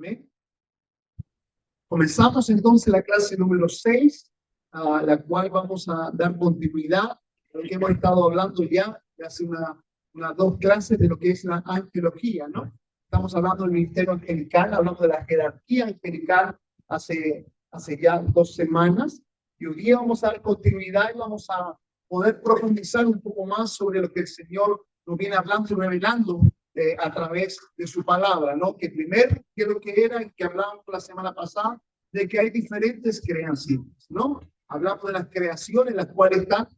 Amén. Comenzamos entonces la clase número 6, a la cual vamos a dar continuidad a lo que hemos estado hablando ya de hace unas 2 clases de lo que es la angelología, ¿no? Estamos hablando del ministerio angelical, hablando de la jerarquía angelical hace ya 2 semanas, y hoy día vamos a dar continuidad y vamos a poder profundizar un poco más sobre lo que el Señor nos viene hablando y revelando a través de su palabra, ¿no? Que primero, que lo que era y que hablábamos la semana pasada, de que hay diferentes creaciones, ¿no? Hablamos de las creaciones, las cuales están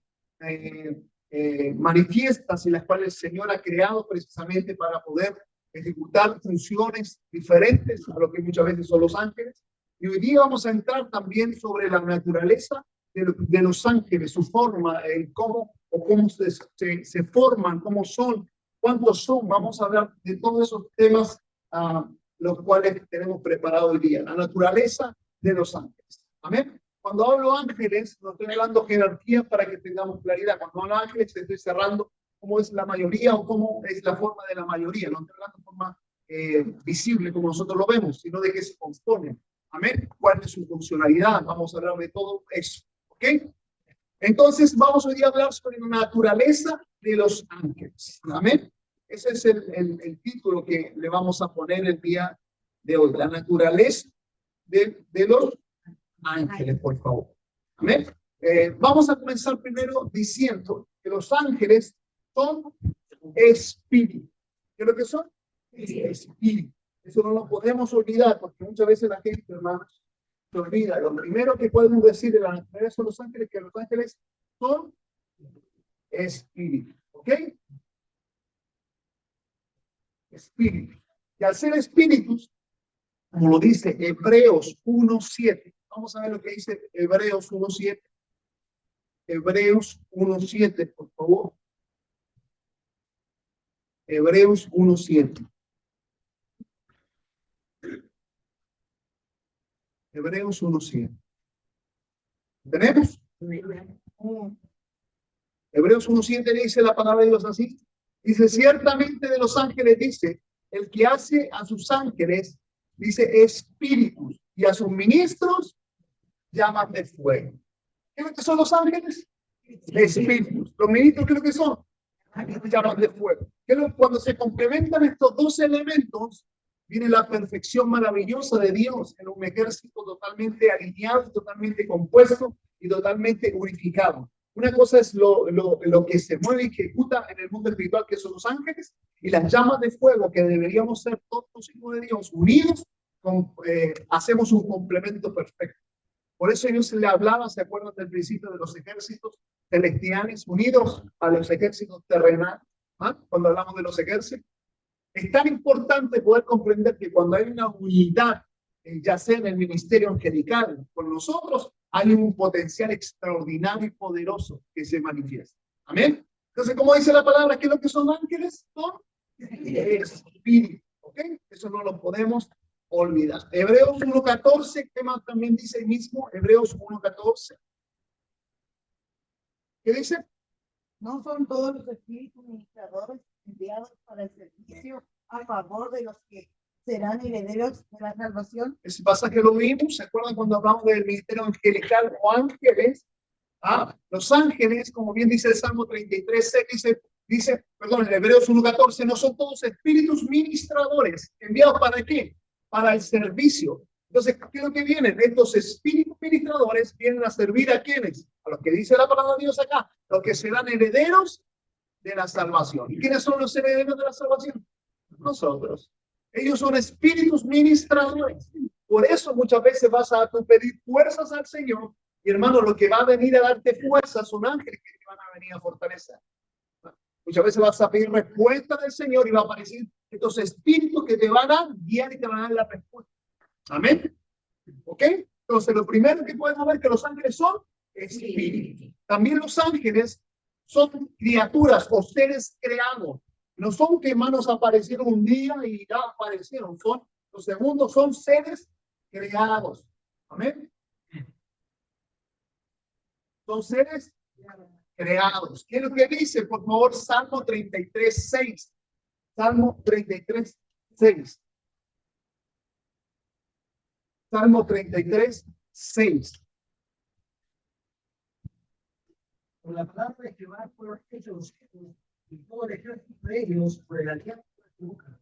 manifiestas y las cuales el Señor ha creado precisamente para poder ejecutar funciones diferentes a lo que muchas veces son los ángeles. Y hoy día vamos a entrar también sobre la naturaleza de los ángeles, su forma, cómo se forman, cómo son, cuántos son. Vamos a hablar de todos esos temas, los cuales tenemos preparado hoy día. La naturaleza de los ángeles. Amén. Cuando hablo ángeles, no estoy hablando jerarquía para que tengamos claridad. Cuando hablo ángeles, estoy cerrando cómo es la mayoría o cómo es la forma de la mayoría. No estoy hablando de forma visible como nosotros lo vemos, sino de qué se compone. Amén. ¿Cuál es su funcionalidad? Vamos a hablar de todo eso. ¿Ok? Entonces, vamos hoy a hablar sobre la naturaleza de los ángeles. Amén. Ese es el título que le vamos a poner el día de hoy. La naturaleza de los ángeles, por favor. Amén. Vamos a comenzar primero diciendo que los ángeles son espíritus. ¿Qué es lo que son? Espíritus. Eso no lo podemos olvidar, porque muchas veces la gente, hermanos, se olvida. Lo primero que podemos decir de la naturaleza de los ángeles es que los ángeles son espíritus. ¿Ok? Espíritus. Y al ser espíritus, como lo dice Hebreos 1:7. Vamos a ver lo que dice Hebreos 1:7. Hebreos 1:7, por favor. Hebreos 1:7. Hebreos 1:7. ¿Tenemos? Hebreos 1:7 dice la palabra de Dios así. Dice, ciertamente de los ángeles dice, el que hace a sus ángeles, dice, espíritus, y a sus ministros llaman de fuego. ¿Qué es lo que son los ángeles? Espíritus. Los ministros, ¿qué es lo que son? Llaman de fuego. Cuando se complementan estos 2 elementos, viene la perfección maravillosa de Dios en un ejército totalmente alineado, totalmente compuesto y totalmente unificado. Una cosa es lo que se mueve y ejecuta en el mundo espiritual, que son los ángeles, y las llamas de fuego, que deberíamos ser todos los hijos de Dios unidos, hacemos un complemento perfecto. Por eso Dios le hablaba, ¿se acuerdan del principio de los ejércitos celestiales unidos a los ejércitos terrenales? Cuando hablamos de los ejércitos, es tan importante poder comprender que cuando hay una unidad, ya sea en el ministerio angelical con nosotros, hay un potencial extraordinario y poderoso que se manifiesta. Amén. Entonces, como dice la palabra, ¿qué es lo que son ángeles? Son espíritus. ¿Ok? Eso no lo podemos olvidar. Hebreos 1:14, ¿qué más también dice el mismo? Hebreos 1:14. ¿Qué dice? ¿No son todos los espíritus ministradores enviados para el servicio a favor de los que serán herederos de la salvación? Ese pasaje lo vimos, ¿se acuerdan cuando hablamos del ministerio angelical o ángeles? Los ángeles, como bien dice el Salmo 33:6, perdón, en Hebreos 1:14, no son todos espíritus ministradores, ¿enviados para qué? Para el servicio. Entonces, ¿qué es lo que vienen? Estos espíritus ministradores vienen a servir a quienes, a los que dice la palabra de Dios acá, los que serán herederos de la salvación. ¿Y quiénes son los herederos de la salvación? Nosotros. Ellos son espíritus ministradores. Por eso muchas veces vas a pedir fuerzas al Señor. Y hermano, lo que va a venir a darte fuerzas son ángeles que te van a venir a fortalecer. Muchas veces vas a pedir respuesta del Señor y va a aparecer estos espíritus que te van a guiar y te van a dar la respuesta. Amén. ¿Ok? Entonces, lo primero que podemos ver es que los ángeles son espíritus. También los ángeles son criaturas o seres creados. No son que hermanos aparecieron un día y ya aparecieron. Los segundos son seres creados. Amén. Son seres creados. ¿Qué es lo que dice? Por favor, Salmo 33:6. Salmo 33:6. Salmo 33, 6. Por la palabra de Jehová fueron hechos los cielos, y todo el ejército de ellos por el aliento de su boca.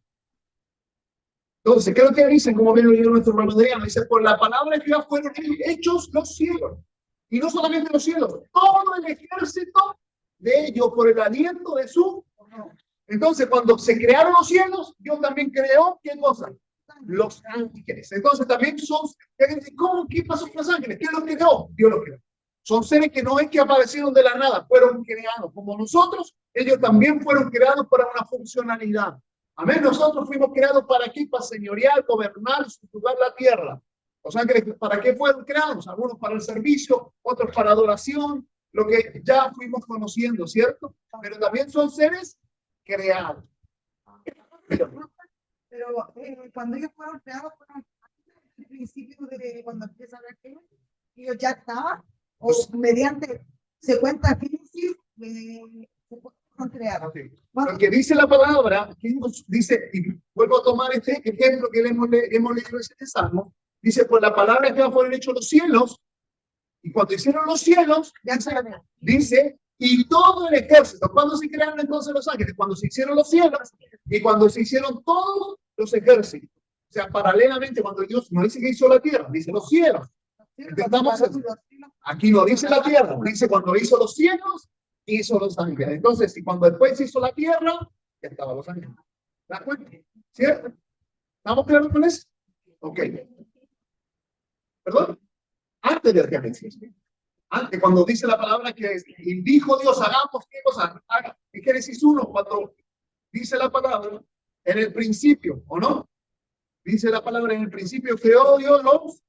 Entonces, ¿qué es lo que dicen? Como bien lo dijo nuestro hermano Adriano, dice, por la palabra de Jehová fueron hechos los cielos. Y no solamente los cielos, todo el ejército de ellos por el aliento de su. Entonces, cuando se crearon los cielos, Dios también creó, ¿qué cosa? Los ángeles. Entonces, también son, ¿cómo? ¿Qué pasó con los ángeles? ¿Quién los creó? Dios los creó. Son seres que no es que aparecieron de la nada, fueron creados. Como nosotros, ellos también fueron creados para una funcionalidad. Amén. Nosotros fuimos creados para aquí, para señorear, gobernar, subjugar la tierra. Los ángeles, ¿para qué fueron creados? Algunos para el servicio, otros para adoración, lo que ya fuimos conociendo, ¿cierto? Pero también son seres creados. Pero cuando ellos fueron creados, fueron al principio de cuando empieza a ver que ellos ya estaban, o mediante secuencia Génesis, se fueron creados. Okay. Porque dice la palabra, aquí nos dice, y vuelvo a tomar este ejemplo que hemos leído en este Salmo, dice, por la palabra que fueron hechos los cielos, y cuando hicieron los cielos, dice, y todo el ejército. ¿Cuándo se crearon entonces los ángeles? Cuando se hicieron los cielos, y cuando se hicieron todos los ejércitos. O sea, paralelamente, cuando Dios no dice que hizo la tierra, dice los cielos. Entendamos eso. Aquí no dice la tierra, dice cuando hizo los cielos, hizo los ángeles. Entonces, y cuando después hizo la tierra, ya estaban los ángeles. ¿De acuerdo? ¿Cierto? ¿Estamos claros con eso? Ok. ¿Perdón? Antes de Génesis. Antes, cuando dice la palabra que y dijo Dios, hagamos qué cosa, haga. En Génesis 1, cuando dice la palabra, en el principio, ¿o no? Dice la palabra, en el principio creó Dios los.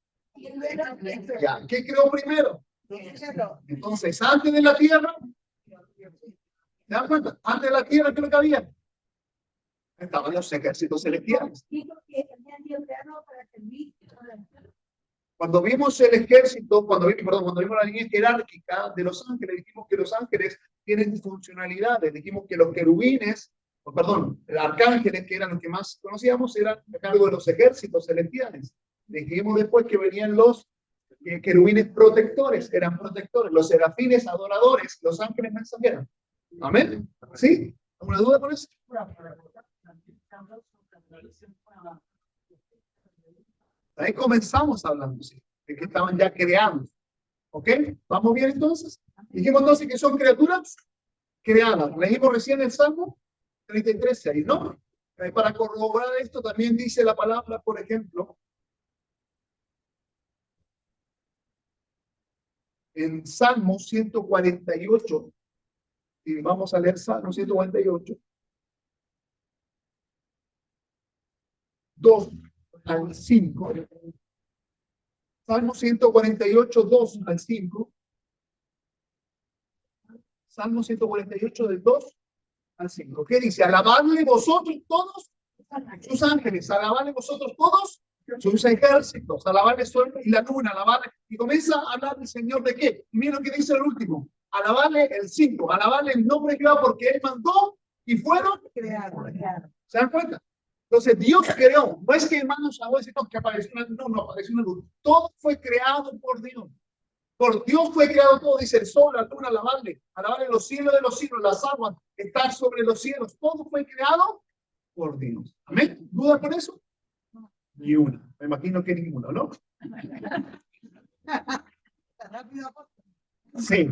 Ya, ¿qué creó primero? Entonces, antes de la tierra, ¿se dan cuenta? Antes de la tierra, ¿qué es lo que había? Estaban los ejércitos celestiales. Cuando vimos el ejército, cuando vimos la línea jerárquica de los ángeles, dijimos que los ángeles tienen funcionalidades. Dijimos que los querubines, los arcángeles, que eran los que más conocíamos, eran a cargo de los ejércitos celestiales. Dijimos después que venían los querubines protectores, eran protectores, los serafines adoradores, los ángeles mensajeros. Amén. ¿Sí? ¿Alguna duda con eso? Ahí comenzamos hablando, sí, de que estaban ya creados. ¿Ok? ¿Vamos bien entonces? Dijimos entonces que son criaturas creadas. Leímos recién el Salmo 33:6, ¿no? Para corroborar esto también dice la palabra, por ejemplo, en Salmo 148, y vamos a leer Salmo 148, 2 al 5. Salmo 148, 2 al 5. Salmo 148, del 2 al 5. ¿Qué dice? Alabadle vosotros todos sus ángeles, alabadle vosotros todos sus ejércitos, alabadle el sol y la luna, alabadle. Y comienza a hablar del Señor de qué. Y mira lo que dice el último. Alabadle el 5, alabadle el nombre de Jehová porque Él mandó y fueron creados. ¿Se dan cuenta? Entonces Dios creó, no es que hermanos a veces que apareció una, no apareció una luz, todo fue creado por Dios. Por Dios fue creado todo, dice el sol, la luna, alabarle los cielos de los cielos, las aguas, estar sobre los cielos, todo fue creado por Dios. Amén. ¿Duda por eso? Ni una. Me imagino que ninguno, ¿no? Sí.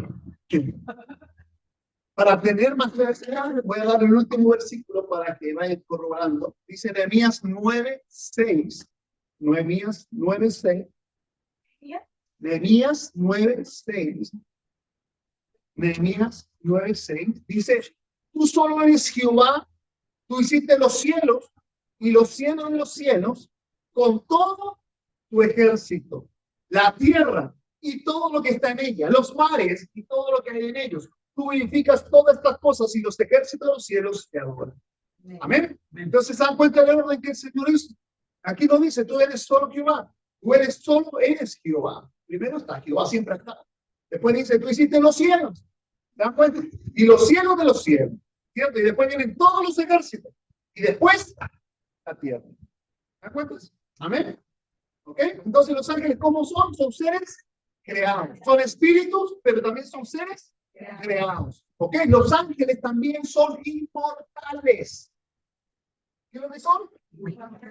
Para tener más claridad, voy a dar el último versículo para que vayan corroborando. Dice Nehemías 9:6. Nehemías 9:6. Nehemías 9:6. Nehemías 9:6. Dice, tú solo eres Jehová, tú hiciste los cielos y los cielos de los cielos con todo tu ejército, la tierra y todo lo que está en ella, los mares y todo lo que hay en ellos. Tú vivificas todas estas cosas y los ejércitos de los cielos te adoran. Amén. Entonces se dan cuenta del orden que el Señor hizo. Aquí no dice, tú eres solo Jehová. Tú eres Jehová. Primero está, Jehová siempre está. Después dice, tú hiciste los cielos. ¿Se dan cuenta? Y los cielos de los cielos. ¿Cierto? Y después vienen todos los ejércitos. Y después, la tierra. ¿Se dan cuenta? Amén. ¿Ok? Entonces los ángeles, ¿cómo son? Son seres creados. Son espíritus, pero también son seres creados. ¿Ok? Los ángeles también son inmortales. ¿Qué es lo que son?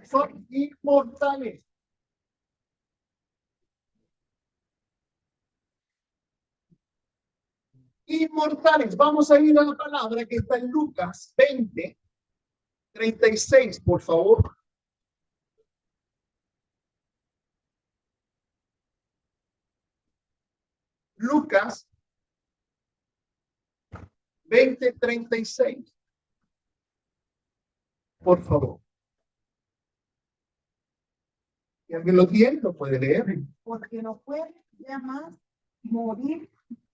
Son inmortales. Inmortales. Vamos a ir a la palabra que está en Lucas 20:36, por favor. Lucas 20:36. Por favor. Si alguien lo tiene, lo puede leer. Porque no pueden ya más morir,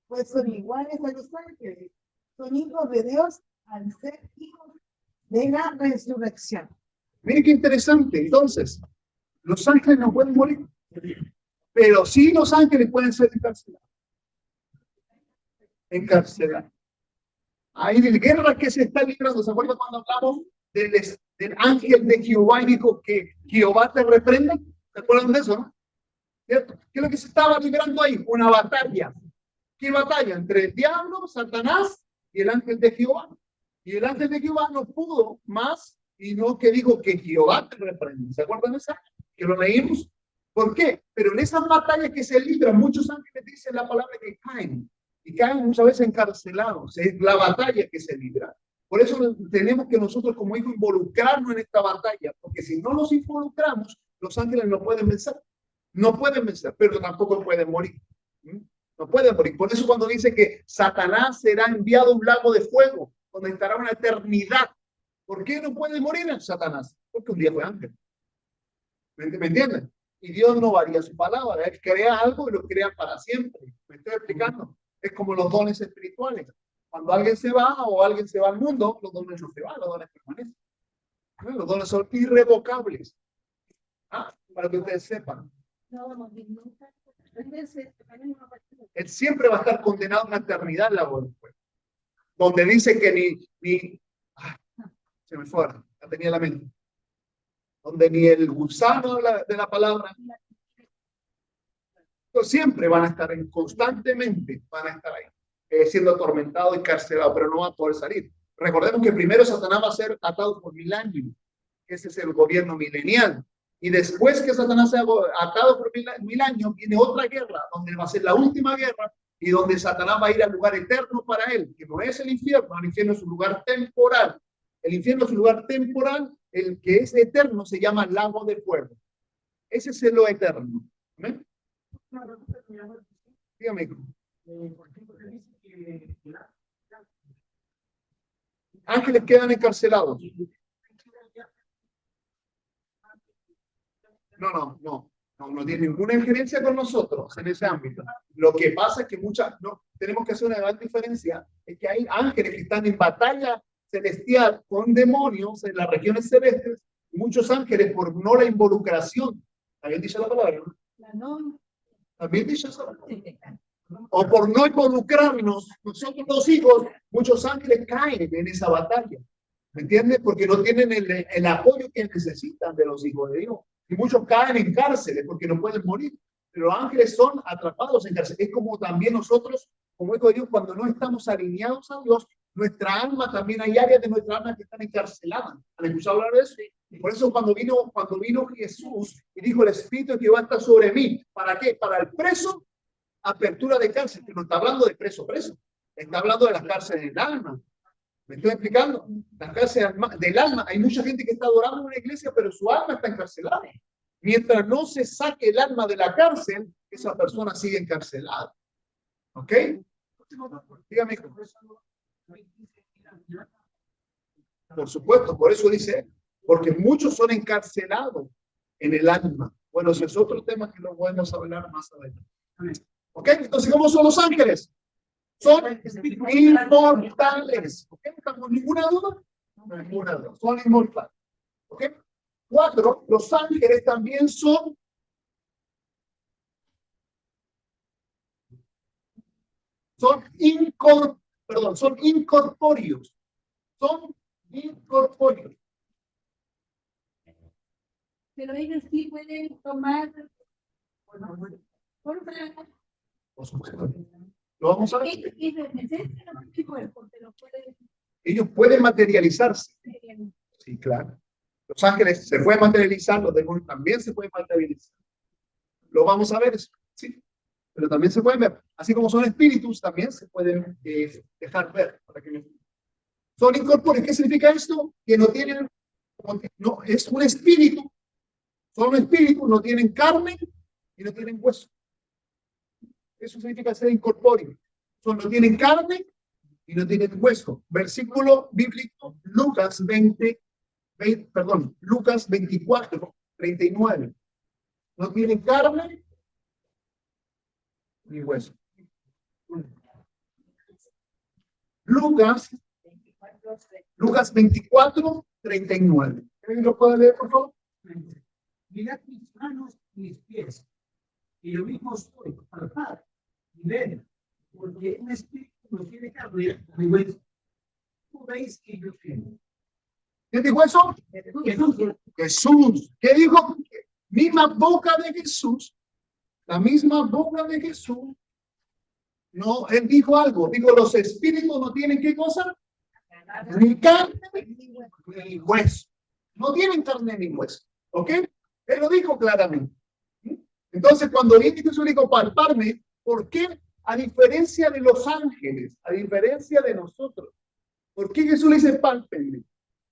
pues son iguales a los ángeles. Son hijos de Dios al ser hijos de la resurrección. Miren qué interesante. Entonces, los ángeles no pueden morir, pero sí los ángeles pueden ser encarcelados. Encarcelados. Hay guerras que se están librando. ¿Se acuerdan cuando hablamos del ángel de Jehová y dijo que Jehová te reprenda? ¿Se acuerdan de eso, no? ¿Cierto? ¿Qué es lo que se estaba librando ahí? Una batalla. ¿Qué batalla? Entre el diablo, Satanás y el ángel de Jehová. Y el ángel de Jehová no pudo más y no que dijo que Jehová te reprenda. ¿Se acuerdan de esa? Que lo leímos. ¿Por qué? Pero en esas batallas que se libran, muchos ángeles dicen la palabra que caen. Y caen muchas veces encarcelados. Es la batalla que se libra. Por eso tenemos que nosotros como hijos involucrarnos en esta batalla. Porque si no nos involucramos, los ángeles no pueden vencer. No pueden vencer, pero tampoco pueden morir. No pueden morir. Por eso cuando dice que Satanás será enviado a un lago de fuego, donde estará una eternidad. ¿Por qué no puede morir en Satanás? Porque un día fue ángel. ¿Me entienden? Y Dios no varía su palabra. Él crea algo y lo crea para siempre. ¿Me estoy explicando? Es como los dones espirituales. Cuando alguien se va o alguien se va al mundo, los dones no se van, los dones permanecen. Los dones son irrevocables. Para que ustedes sepan. Él siempre va a estar condenado a una eternidad en la boda. Donde dice que se me fue, la tenía en la mente. Donde ni el gusano de la palabra. Siempre van a estar constantemente van a estar ahí, siendo atormentados y carcelados, pero no van a poder salir. Recordemos que primero Satanás va a ser atado por 1000 años. Ese es el gobierno milenial. Y después que Satanás sea atado por 1000 años, viene otra guerra, donde va a ser la última guerra y donde Satanás va a ir al lugar eterno para él, que no es el infierno es un lugar temporal. El infierno es un lugar temporal, el que es eterno se llama lago de fuego. Ese es lo eterno. ¿Ven? Dígame. Ángeles quedan encarcelados. No tiene ninguna injerencia con nosotros en ese ámbito. Lo que pasa es que tenemos que hacer una gran diferencia, es que hay ángeles que están en batalla celestial con demonios en las regiones celestes, muchos ángeles por no la involucración. ¿También dice la palabra? ¿No? También dice esa palabra. O por no involucrarnos, nosotros los hijos, muchos ángeles caen en esa batalla. ¿Me entiendes? Porque no tienen el apoyo que necesitan de los hijos de Dios. Y muchos caen en cárceles porque no pueden morir. Pero los ángeles son atrapados en cárceles. Es como también nosotros, como hijos de Dios, cuando no estamos alineados a Dios, nuestra alma también hay áreas de nuestra alma que están encarceladas. ¿Han escuchado hablar de eso? Y por eso cuando vino Jesús y dijo el Espíritu de Jehová está sobre mí. ¿Para qué? Para el preso, apertura de cárcel. Que no está hablando de preso. Está hablando de las cárceles del alma. ¿Me estoy explicando? Las cárceles del alma. Hay mucha gente que está adorando en una iglesia, pero su alma está encarcelada. Mientras no se saque el alma de la cárcel, esa persona sigue encarcelada. ¿Ok? Dígame. Por supuesto, por eso dice, porque muchos son encarcelados en el alma. Bueno, ese es otro tema que lo podemos hablar más adelante. ¿Ok? Entonces, ¿cómo son los ángeles? Son inmortales. ¿Ok? ¿No tengo ninguna duda? No, ninguna duda. Son inmortales. ¿Ok? 4. Los ángeles también son incorpóreos. Son incorpóreos. Pero ellos sí pueden tomar Por supuesto. Lo vamos a ver. Ellos pueden materializarse. Sí, claro. Los ángeles se pueden materializar, los demonios también se pueden materializar. Lo vamos a ver eso, sí. Pero también se pueden ver. Así como son espíritus, también se pueden dejar ver. Para que son incorpóreos. ¿Qué significa esto? Que no tienen, no, es un espíritu. Son un espíritu, no tienen carne y no tienen hueso. Eso significa ser incorpóreo. No tienen carne y no tienen hueso. Versículo bíblico, Lucas 24, 39. No tienen carne ni hueso. Lucas 24, 39. ¿Alguien lo puede leer, por favor? Mirad mis manos y mis pies, y lo mismo soy, palpad y ved, porque un espíritu no tiene carne ni hueso. ¿Cómo veis que yo tengo? ¿Qué dijo eso? Jesús. ¿Qué dijo? Misma boca de Jesús. La misma boca de Jesús. No, él dijo algo. Dijo, los espíritus no tienen ¿qué cosa? Ni carne ni hueso. No tienen carne ni hueso. ¿Ok? Él lo dijo claramente. Entonces, cuando viene Jesús dijo, palparme, ¿por qué? A diferencia de los ángeles, a diferencia de nosotros, ¿por qué Jesús le dice pálpenme?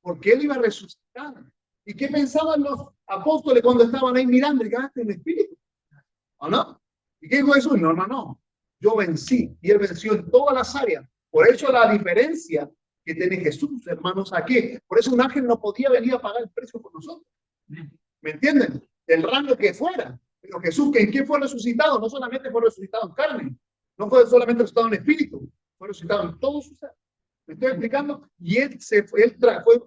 Porque él iba a resucitar. ¿Y qué pensaban los apóstoles cuando estaban ahí mirando? ¿Ganaste en espíritu? ¿O no? ¿Y qué dijo Jesús? No, no, no. Yo vencí. Y él venció en todas las áreas. Por eso la diferencia que tiene Jesús, hermanos, aquí. Por eso un ángel no podía venir a pagar el precio por nosotros. ¿Me entienden? El rango que fuera. Pero Jesús, ¿en qué fue resucitado? No solamente fue resucitado en carne. No fue solamente resucitado en espíritu. Fue resucitado en todo su ser. ¿Me estoy explicando? Y él fue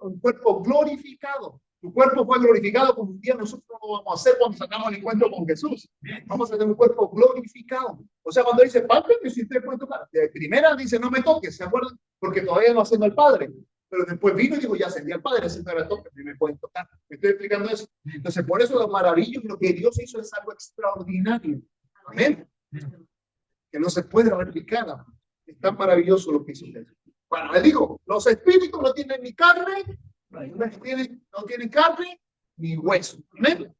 un cuerpo glorificado. Su cuerpo fue glorificado como un día nosotros lo vamos a hacer cuando sacamos el encuentro con Jesús. Vamos a tener un cuerpo glorificado. O sea, cuando dice, pálpeme, si usted puede tocar. De primera dice, no me toques, ¿se acuerdan? Porque todavía no hacemos al Padre. Pero después vino y dijo, ya ascendí al Padre, si me toque, me pueden tocar. ¿Me estoy explicando eso? Entonces, por eso lo maravilloso, lo que Dios hizo es algo extraordinario. Amén. Que no se puede replicar. Es tan maravilloso lo que hizo Jesús. Bueno, le digo, los espíritus no tienen ni carne, no tienen carne ni hueso. ¿Amén?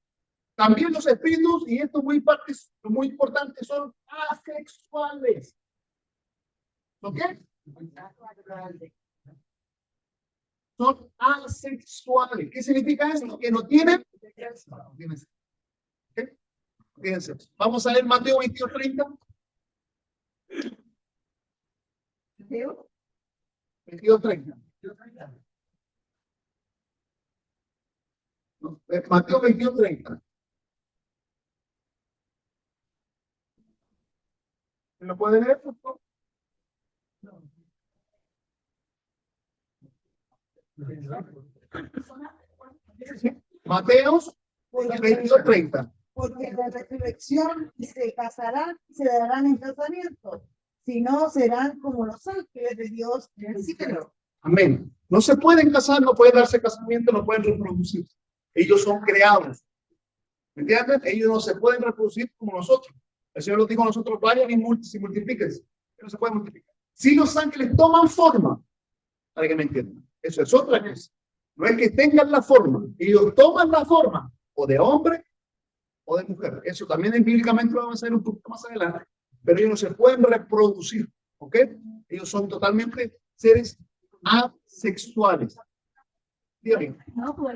También los espíritus, y esto muy importante, son asexuales. ¿Son qué? Son asexuales. ¿Qué significa eso? Que no tienen. ¿Okay? Fíjense. Vamos a ver Mateo 22:30. 22:30. Mateo 22:30. ¿Lo pueden leer, por favor? Mateo 22:30. Porque la resurrección se casarán y se darán en casamiento. Si no, serán como los ángeles de Dios en el cielo. Amén. No se pueden casar, no pueden darse casamiento, no pueden reproducirse. Ellos son creados. ¿Me entienden? Ellos no se pueden reproducir como nosotros. El Señor nos dijo a nosotros, vayan y multiplíquense. No se pueden multiplicar. Si los ángeles toman forma, para que me entiendan, eso es otra cosa. No es que tengan la forma, ellos toman la forma o de hombre o de mujer. Eso también bíblicamente lo vamos a ver un poquito más adelante. Pero ellos no se pueden reproducir, ¿ok? Ellos son totalmente seres asexuales. Dígame. No, pues,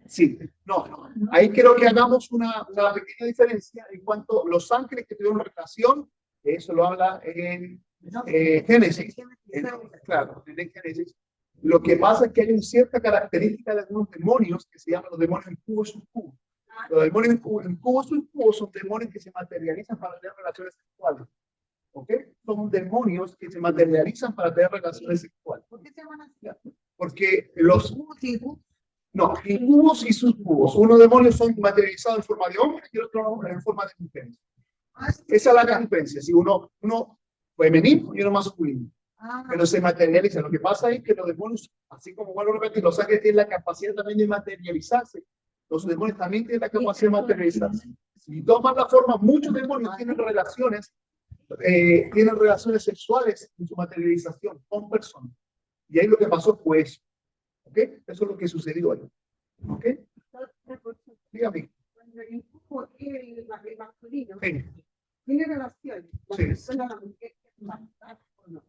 Sí, no. Ahí quiero que hagamos una pequeña diferencia en cuanto a los ángeles que tuvieron relación. Eso lo habla en Génesis. Claro, en Génesis. Lo que pasa es que hay una cierta característica de algunos demonios que se llaman los demonios en cubo subcubo. Los demonios en cubo subcubo son demonios que se materializan para tener relaciones sexuales. ¿Ok? Son demonios que se materializan para tener relaciones sexuales. ¿Por qué se llaman así? Porque los... No, incubos y subcubos. Unos demonios son materializados en forma de hombre y otros en forma de mujeres. Esa es la diferencia. Si uno femenino y uno masculino. pero se materializa. Lo que pasa es que los demonios, así como vuelvo a repetir, los ángeles tienen la capacidad también de materializarse. Los demonios también tienen la capacidad de materializarse. Y toman la forma, muchos demonios tienen relaciones sexuales en su materialización con personas. Y ahí lo que pasó fue eso. ¿Ok? Eso es lo que sucedió ahí. ¿Ok? Dígame. Cuando el cuerpo y el masculino Sí. tiene relaciones, la Sí. persona la mujer es más o no.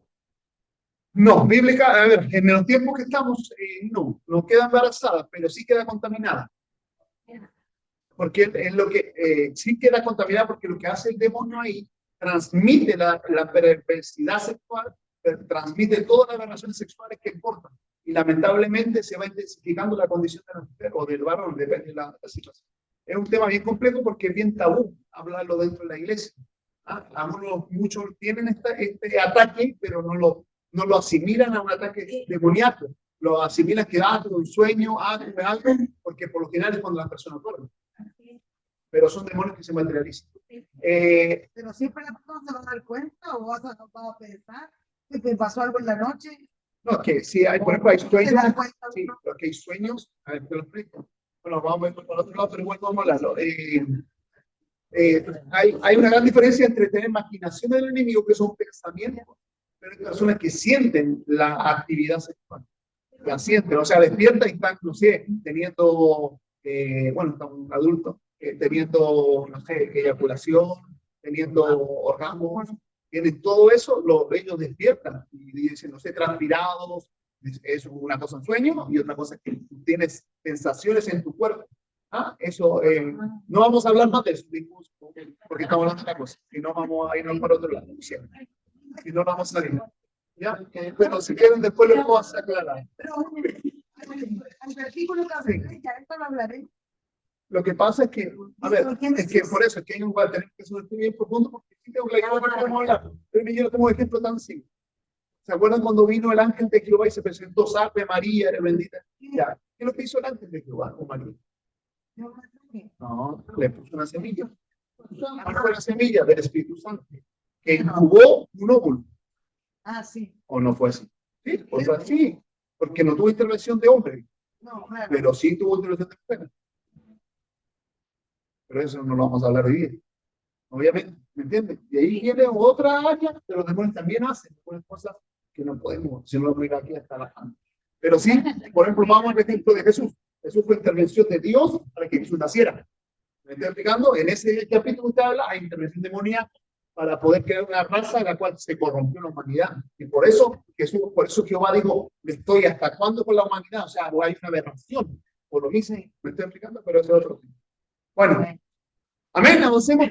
No, bíblica, a ver, en los tiempos que estamos, no queda embarazada, pero sí queda contaminada. Porque es lo que sí queda contaminada, porque lo que hace el demonio ahí transmite la perversidad sexual, transmite todas las relaciones sexuales que importan. Y lamentablemente se va intensificando la condición de la mujer o del varón, depende de la situación. Es un tema bien complejo porque es bien tabú hablarlo dentro de la iglesia. Muchos tienen este ataque, pero no lo asimilan a un ataque demoníaco. Lo asimilan que tuve un sueño, tuve algo, porque por lo general es cuando las personas duermen. Pero son demonios que se materializan. Pero siempre la persona se va a dar cuenta o va a pensar que te pasó algo en la noche. No, que sí, hay, por ejemplo, hay sueños. ¿Te das cuenta, Sí, no? porque hay sueños. A ver, te lo explico. Bueno, vamos a ver por otro lado, pero igual vamos a hablarlo. Hay una gran diferencia entre tener imaginación del enemigo, que son pensamientos, pero hay personas que sienten la actividad sexual. La sienten, o sea, despierta y están, no sé, teniendo, bueno, está un adulto, teniendo, no sé, eyaculación, teniendo orgasmos, tienen todo eso, ellos despiertan y dicen, no sé, transpirados, es una cosa en sueño y otra cosa es que tienes sensaciones en tu cuerpo. Eso, no vamos a hablar más de eso, porque estamos hablando de otra cosa, si no vamos a irnos para otro lado, si no vamos a ir. ¿Ya? Pero si quieren después lo vamos a aclarar. Pero el versículo que hablé, ya esto lo hablaré. Lo que pasa es que, a ver, es que por eso es que hay un lugar tener que ser un estudio bien profundo, porque si tengo la idea de podemos hablar, pero yo no tengo un ejemplo tan simple. ¿Se acuerdan cuando vino el ángel de Jehová y se presentó, salve María, eres bendita? Ya, ¿qué es lo que hizo el ángel de Jehová con María? No, le puso una semilla. ¿Cuál fue la semilla del Espíritu Santo? Que incubó un óvulo. Sí. ¿O no fue así? Sí, o sea, sí, porque no tuvo intervención de hombre, No, claro. pero sí tuvo intervención de mujer. Pero eso no lo vamos a hablar hoy día, obviamente, ¿me entiendes? Y ahí viene otra área, pero los demonios también hacen cosas que no podemos, si no lo mira aquí hasta la mano. Pero sí, por ejemplo, vamos al ejemplo de Jesús. Jesús fue intervención de Dios para que Jesús naciera. ¿Me estoy explicando? En ese capítulo que usted habla, hay intervención demoníaca para poder crear una raza en la cual se corrompió la humanidad. Y por eso Jesús, por eso Jehová dijo, estoy hasta cuándo con la humanidad, o sea, hay una aberración. Por lo mismo, me estoy explicando, pero eso es otro tema. Bueno, amén, avancemos.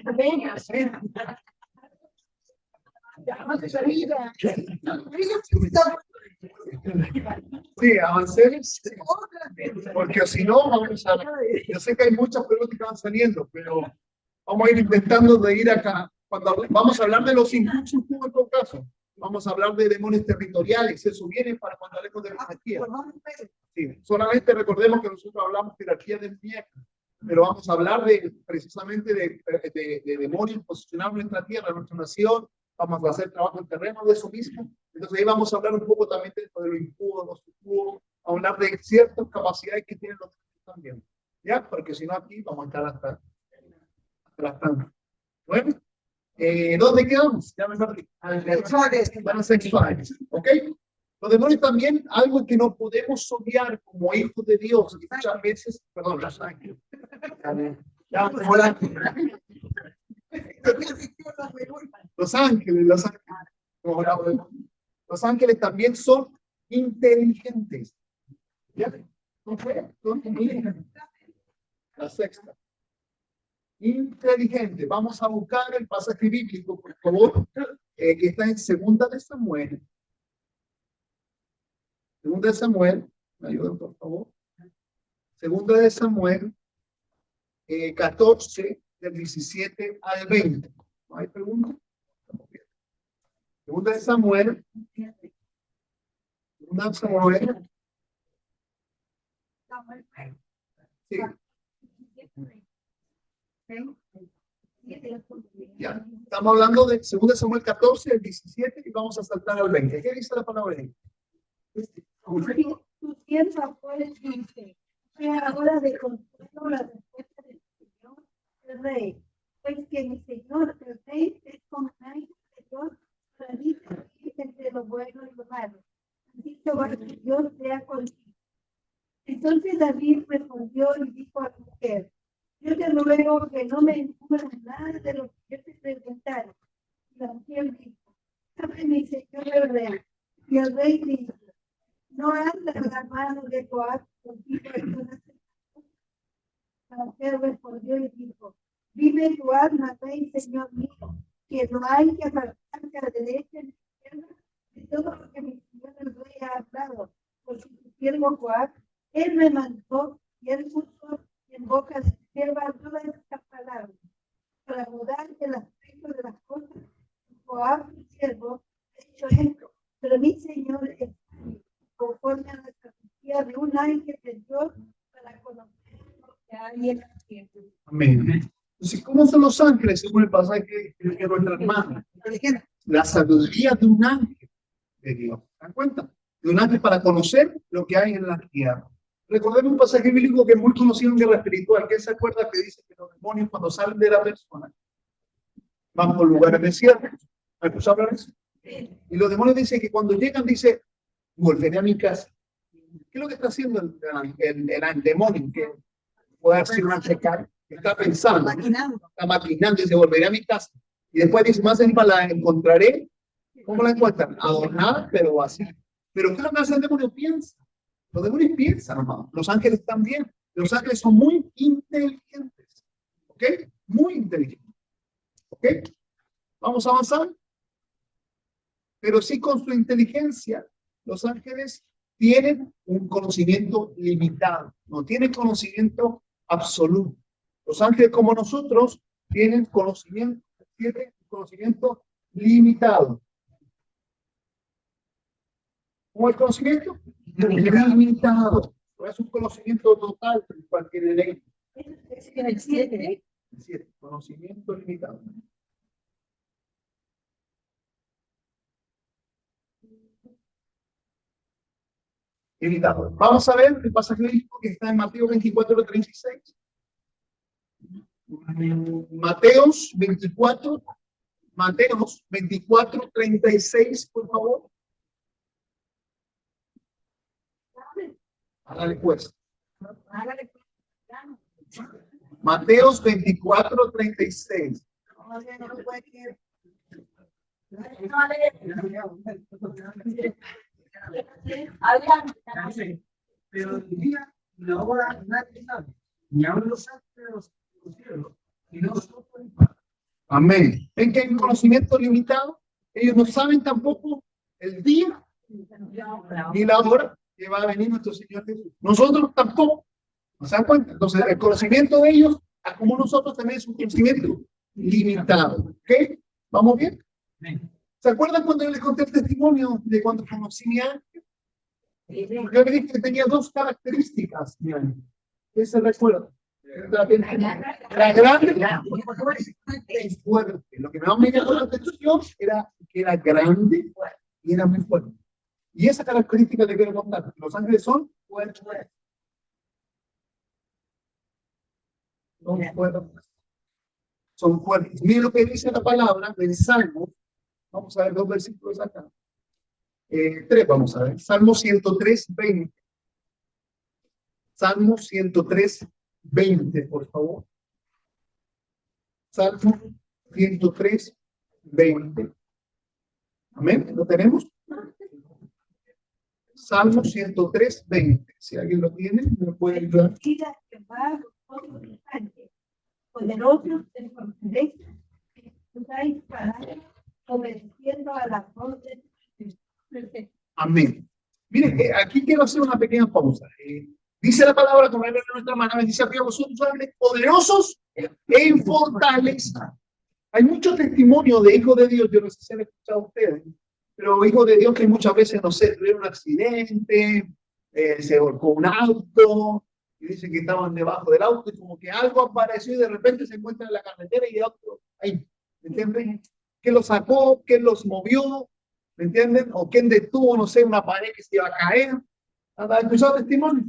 Sí, avancemos. Porque si no, vamos a... Yo sé que hay muchas preguntas que van saliendo, pero vamos a ir intentando de ir acá. Vamos a hablar de los impulsos en todo caso. Vamos a hablar de demonios territoriales. Eso viene para cuando hablemos de jerarquía. Sí, solamente recordemos que nosotros hablamos de jerarquía demoníaca, pero vamos a hablar precisamente de demonios posicionados en nuestra tierra, en nuestra nación. Vamos a hacer trabajo en terreno de eso mismo. Entonces ahí vamos a hablar un poco también de lo impuro, los impuros, a hablar de ciertas capacidades que tienen los demonios también. ¿Ya? Porque si no aquí vamos a estar hasta las tantas. Bueno, ¿dónde quedamos? Ya me perdí. Las sexuales. ¿Ok? Los demonios también, algo que no podemos obviar como hijos de Dios, y muchas veces, perdón, los ángeles. Ya, los ángeles. Los ángeles también son inteligentes. ¿Ya? Son inteligentes. La sexta. Inteligente. Vamos a buscar el pasaje bíblico, por favor, que está en Segunda de Samuel. Segunda de Samuel, me ayudan por favor. Segunda de Samuel, 14, del 17 al 20. ¿No hay pregunta? Segunda de Samuel. Segunda de Samuel. Sí. Ya, Estamos hablando de 2 Samuel 14, el 17, y vamos a saltar al 20. ¿Qué dice la palabra de Dios? Tu sierva pues dice, sea ahora de consuelo la respuesta del Señor, el Rey, pues que mi Señor, el Rey, es como un ángel de Dios para distinguir entre lo bueno y lo malo. Así Jehová tu Dios sea contigo. Entonces David respondió y dijo a la mujer, yo te ruego que no me encubras nada de lo que yo te preguntara. Y la mujer dijo, sabe mi Señor el Rey. Y el Rey dijo, no anda la mano de Joab contigo en todas estas cosas. La mujer respondió y dijo, vive tu alma, Rey, Señor mío, que no hay que apartarte a la derecha ni a la izquierda de todo lo que mi Señor el Rey ha hablado, porque tu siervo Joab, él me mandó y él puso en boca de su sierva todas estas palabras, para mudar el aspecto de las cosas. Joab, mi siervo, ha hecho esto, pero mi Señor es conforme a la sabiduría de un ángel de Dios para conocer lo que hay en la tierra. Amén. Entonces, ¿cómo son los ángeles? Según el pasaje que nuestra hermana. La sabiduría de un ángel de Dios. ¿Se dan cuenta? De un ángel para conocer lo que hay en la tierra. Recordemos un pasaje bíblico que es muy conocido en guerra espiritual. ¿Quién se acuerda que dice que los demonios cuando salen de la persona van por lugares desiertos? ¿Me escuchado hablar de eso? Y los demonios dicen que cuando llegan, dice, volveré a mi casa. ¿Qué es lo que está haciendo el demonio? Que puede hacer una checar, está pensando, está maquinando, dice, volveré a mi casa. Y después dice, más encima la encontraré. ¿Cómo la encuentran? Adornada, pero vacía. Pero ¿qué es lo que hace el demonio? Piensa. Los demonios piensan, hermano. Los ángeles también. Los ángeles son muy inteligentes. ¿Ok? Muy inteligentes. ¿Ok? Vamos a avanzar. Pero sí, con su inteligencia, los ángeles tienen un conocimiento limitado. No tienen conocimiento absoluto. Los ángeles, como nosotros, tienen conocimiento limitado. ¿Cómo el conocimiento? Limitado. No es un conocimiento total de cualquier ley. El 7. Conocimiento limitado. Limitado. Vamos a ver el pasaje bíblico que está en Mateo 24:36. Mateos 24:36, por favor. Hágale pues. Mateos 24:36. Pero el día y la hora nadie sabe, ni aun los ángeles de los cielos, ni nosotros. Amén. ¿Ven que hay un conocimiento limitado? Ellos no saben tampoco el día ni la hora que va a venir nuestro Señor Jesús. Nosotros tampoco. ¿No se dan cuenta? Entonces, el conocimiento de ellos, como nosotros, también es un conocimiento limitado. ¿Ok? ¿Vamos bien? ¿Se acuerdan cuando yo les conté el testimonio de cuando conocí a mi ángel? Yo le dije que tenía dos características, mi ángel. ¿Qué se recuerda? Era grande y fuerte. Lo que más me llamó la atención era que era grande y era muy fuerte. Y esa característica le quiero contar. Los ángeles son fuertes. Son fuertes. Son fuertes. Miren lo que dice la palabra en Salmo. Vamos a ver 2 versículos acá. 3, vamos a ver. Salmo 103:20. Salmo 103:20, por favor. Salmo 103:20. Amén. ¿Lo tenemos? Salmo 103:20. Si alguien lo tiene, me puede ayudar. Poderosos en fortaleza, escucháis palabras, obedeciendo a la voz de Amén. Miren, aquí quiero hacer una pequeña pausa. Dice la palabra, como de nuestra mano, bendice a vosotros, ángeles poderosos en fortaleza. Hay muchos testimonios de hijos de Dios, yo no sé si han escuchado ustedes, pero hijos de Dios que muchas veces, no sé, tuvieron un accidente, se volcó un auto, y dicen que estaban debajo del auto, y como que algo apareció y de repente se encuentran en la carretera y el auto ahí, ¿Me entienden? ¿Quién los sacó? ¿Quién los movió? ¿Me entienden? ¿O quién detuvo, no sé, una pared que se iba a caer? ¿Han escuchado testimonios?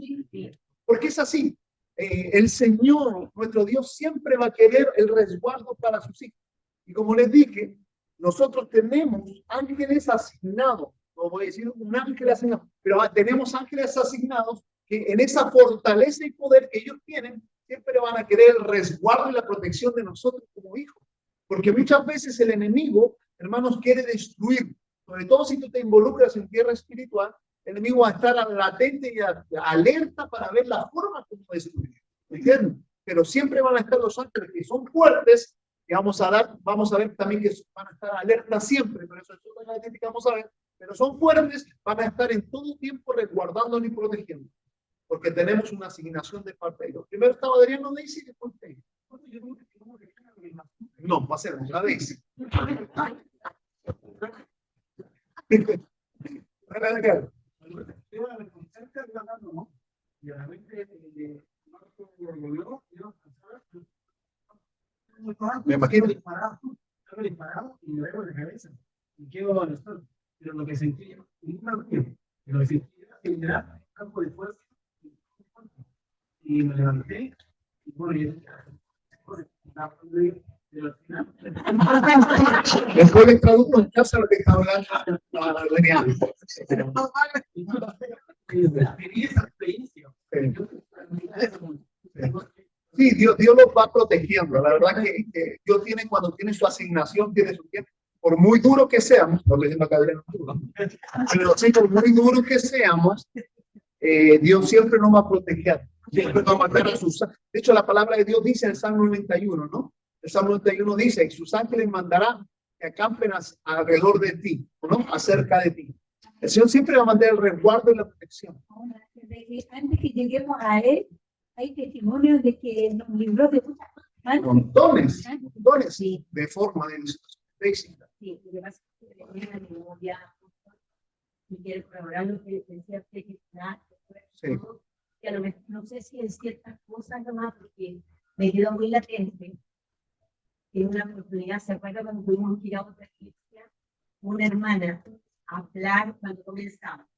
Porque es así. El Señor, nuestro Dios, siempre va a querer el resguardo para sus hijos. Y como les dije, nosotros tenemos ángeles asignados. No voy a decir un ángel asignado, pero tenemos ángeles asignados que en esa fortaleza y poder que ellos tienen, siempre van a querer el resguardo y la protección de nosotros como hijos. Porque muchas veces el enemigo, hermanos, quiere destruir. Sobre todo si tú te involucras en tierra espiritual, el enemigo va a estar latente y alerta para ver la forma como destruir. ¿Me entienden? Pero siempre van a estar los ángeles que son fuertes, que vamos a ver también que van a estar alerta siempre, pero eso es otra característica que vamos a ver, pero son fuertes, van a estar en todo tiempo resguardándonos y protegiendo, porque tenemos una asignación de parte de ellos. Primero estaba Adriano Daisy y después Daisy. No, va a ser una Daisy. Me imagino. Disparado y me veo de cabeza. Y quedo en el suelo. Pero lo que sentí, lo que sentí era un campo de fuerza. Y me levanté. Y bueno, Después les traduzco en casa lo que está hablando. Sí, Dios los va protegiendo. La verdad que Dios tiene, cuando tiene su asignación, tiene su tiempo. Por muy duro que seamos, no estoy diciendo acá, pero sí, por muy duro que seamos, Dios siempre nos va a proteger. Siempre nos va a mandar a sus. De hecho, la palabra de Dios dice en el Salmo 91, ¿no? El Salmo 91 dice: y sus ángeles mandarán que acampen alrededor de ti, ¿no? Acerca de ti. El Señor siempre va a mandar el resguardo y la protección. Antes que lleguemos a Él, hay testimonios de que nos libró de muchas cosas. Montones, Sí. de forma de éxito. Sí, lo que pasa es que tenía la memoria y quiero colaborar lo que decía usted, que Sí. a lo mejor no sé si en ciertas cosas nomás, porque me quedó muy latente. En una oportunidad, ¿se acuerda cuando pudimos ir a otra iglesia? Una hermana a hablar cuando comenzaba.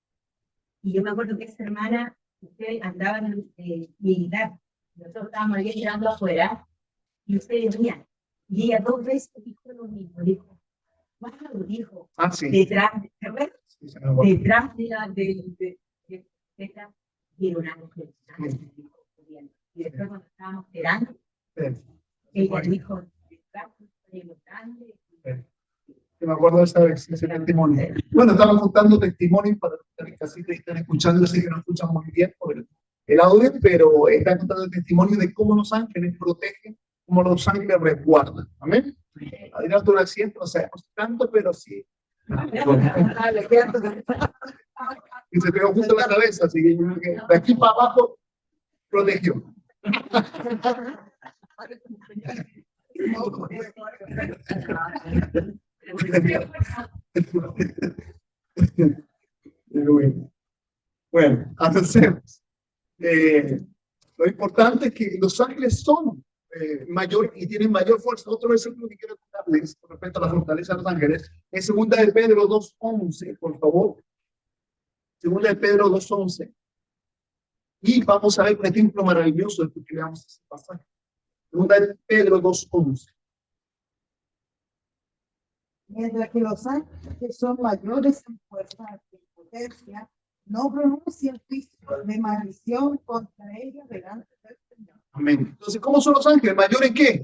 Y yo me acuerdo que esa hermana, usted andaba en el militar, nosotros estábamos ahí esperando afuera, y ustedes venían. Y ella 2 veces dijo lo mismo, dijo, bueno, lo dijo, Ah, sí. detrás, Sí, se me acuerdo. detrás de esta, y un ángel. Y después cuando estábamos esperando, Sí. ella dijo, detrás de lo grande. Sí, me acuerdo de ese testimonio. Bueno, estamos contando testimonios para los que casi te están escuchando. Yo sé que no escuchan muy bien por el audio, pero están contando testimonios de cómo los ángeles protegen, cómo los ángeles resguardan. Amén. Adrián, tú lo siento, no sabemos tanto, pero sí. Y se pegó justo en la cabeza, así que yo creo que de aquí para abajo protegió. Bueno, avancemos. Lo importante es que los ángeles son mayor y tienen mayor fuerza. Otro versículo que quiero contarles con respecto a la fortaleza de los ángeles es 2 de Pedro 2:11, por favor. 2 de Pedro 2:11. Y vamos a ver un ejemplo maravilloso de que veamos ese pasaje. 2 de Pedro 2:11. Mientras que los ángeles que son mayores en fuerza y en potencia no pronuncian juicio de maldición contra ellos delante del Señor. Amén. Entonces, ¿cómo son los ángeles? ¿Mayor en qué?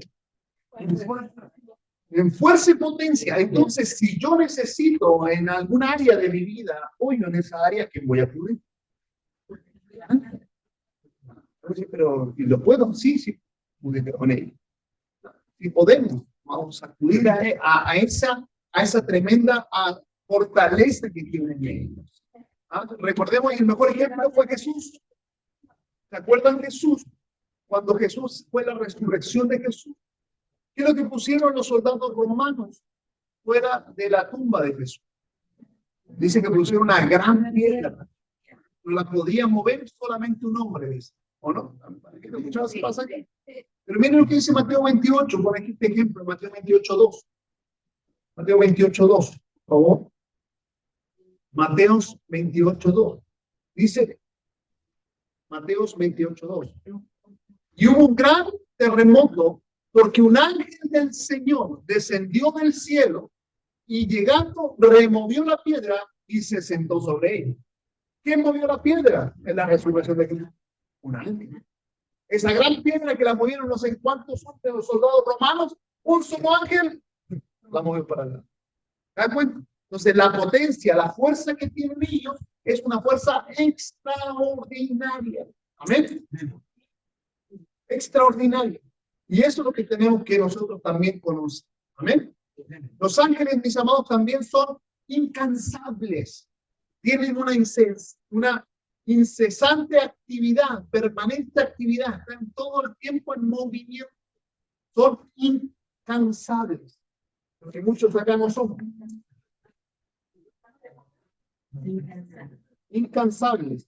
En fuerza y potencia. Entonces, si yo necesito en algún área de mi vida apoyo en esa área, ¿qué voy a acudir? Pero ¿y lo puedo? Sí, sí, pude con ello. Si podemos, vamos a acudir a esa tremenda fortaleza que tienen ellos. Recordemos, el mejor ejemplo fue Jesús. ¿Se acuerdan de Jesús? Cuando Jesús fue la resurrección de Jesús, ¿qué es lo que pusieron los soldados romanos fuera de la tumba de Jesús? Dice que pusieron una gran piedra. No la podía mover solamente un hombre, dice. ¿O no? ¿Qué te escuchabas ese pasaje? Pero miren lo que dice Mateo 28, por este ejemplo, Mateo 28:2. Mateo 28:2, por favor. Mateos 28:2. Dice, Mateos 28:2. Y hubo un gran terremoto porque un ángel del Señor descendió del cielo y llegando removió la piedra y se sentó sobre ella. ¿Quién movió la piedra? En la resurrección de Cristo. Un ángel. Esa gran piedra que la movieron no sé cuántos son de los soldados romanos, un solo ángel la movió para allá. ¿Te das cuenta? Entonces la potencia, la fuerza que tienen ellos es una fuerza extraordinaria. Amén. Extraordinaria. Y eso es lo que tenemos que nosotros también conocer. Amén. Los ángeles, mis amados, también son incansables. Tienen una incesante actividad, permanente actividad. Están todo el tiempo en movimiento. Son incansables. Porque muchos acá no son. Incansables.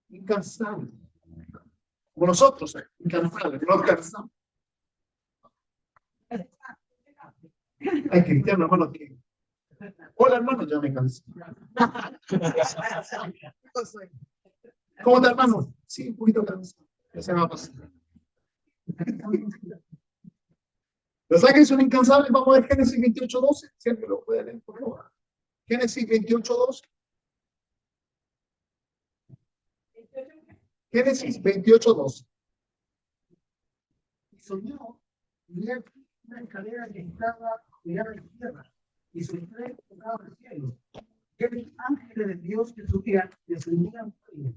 Incansables. Como nosotros, incansables, no cansamos. Hay cristianos, hermano, que... Hola, hermano, ya me cansé. ¿Cómo está, hermano? Sí, un poquito cansado. Ya se me va a pasar. Los ángeles son incansables. Vamos a ver Génesis 28:12. Siempre lo pueden leer, por favor. Génesis 28:12. Génesis 28:12. Y soñó, y aquí una escalera que estaba pegada en tierra, y sus tres tocaban el cielo. Y el ángel de Dios que subía, descendían por ella.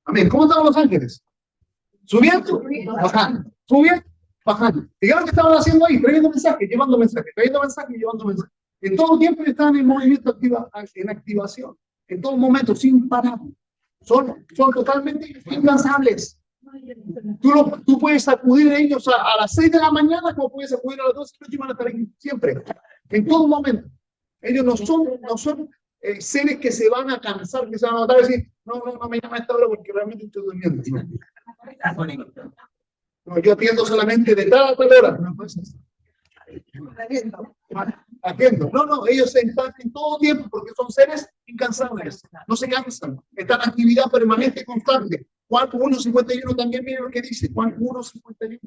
Amén. ¿Cómo estaban los ángeles? Subiendo, bajando, subiendo, bajando. Digamos que estaban haciendo ahí, trayendo mensajes, llevando mensajes, trayendo mensajes, llevando mensajes. En todo tiempo estaban en movimiento, en activación. En todo momento, sin parar. Son totalmente incansables. Tú puedes acudir a ellos a las 6 de la mañana, como puedes acudir a las 12 de la noche y van a estar aquí siempre. En todo momento. Ellos no son seres que se van a cansar, que se van a matar y decir, no me llama a esta hora porque realmente estoy durmiendo. No, yo atiendo solamente de tal a tal hora. No, pues, atiendo. No, ellos están en todo tiempo porque son seres incansables. No se cansan. Están en actividad permanente y constante. Juan 1:51 también miren lo que dice. Juan 1:51.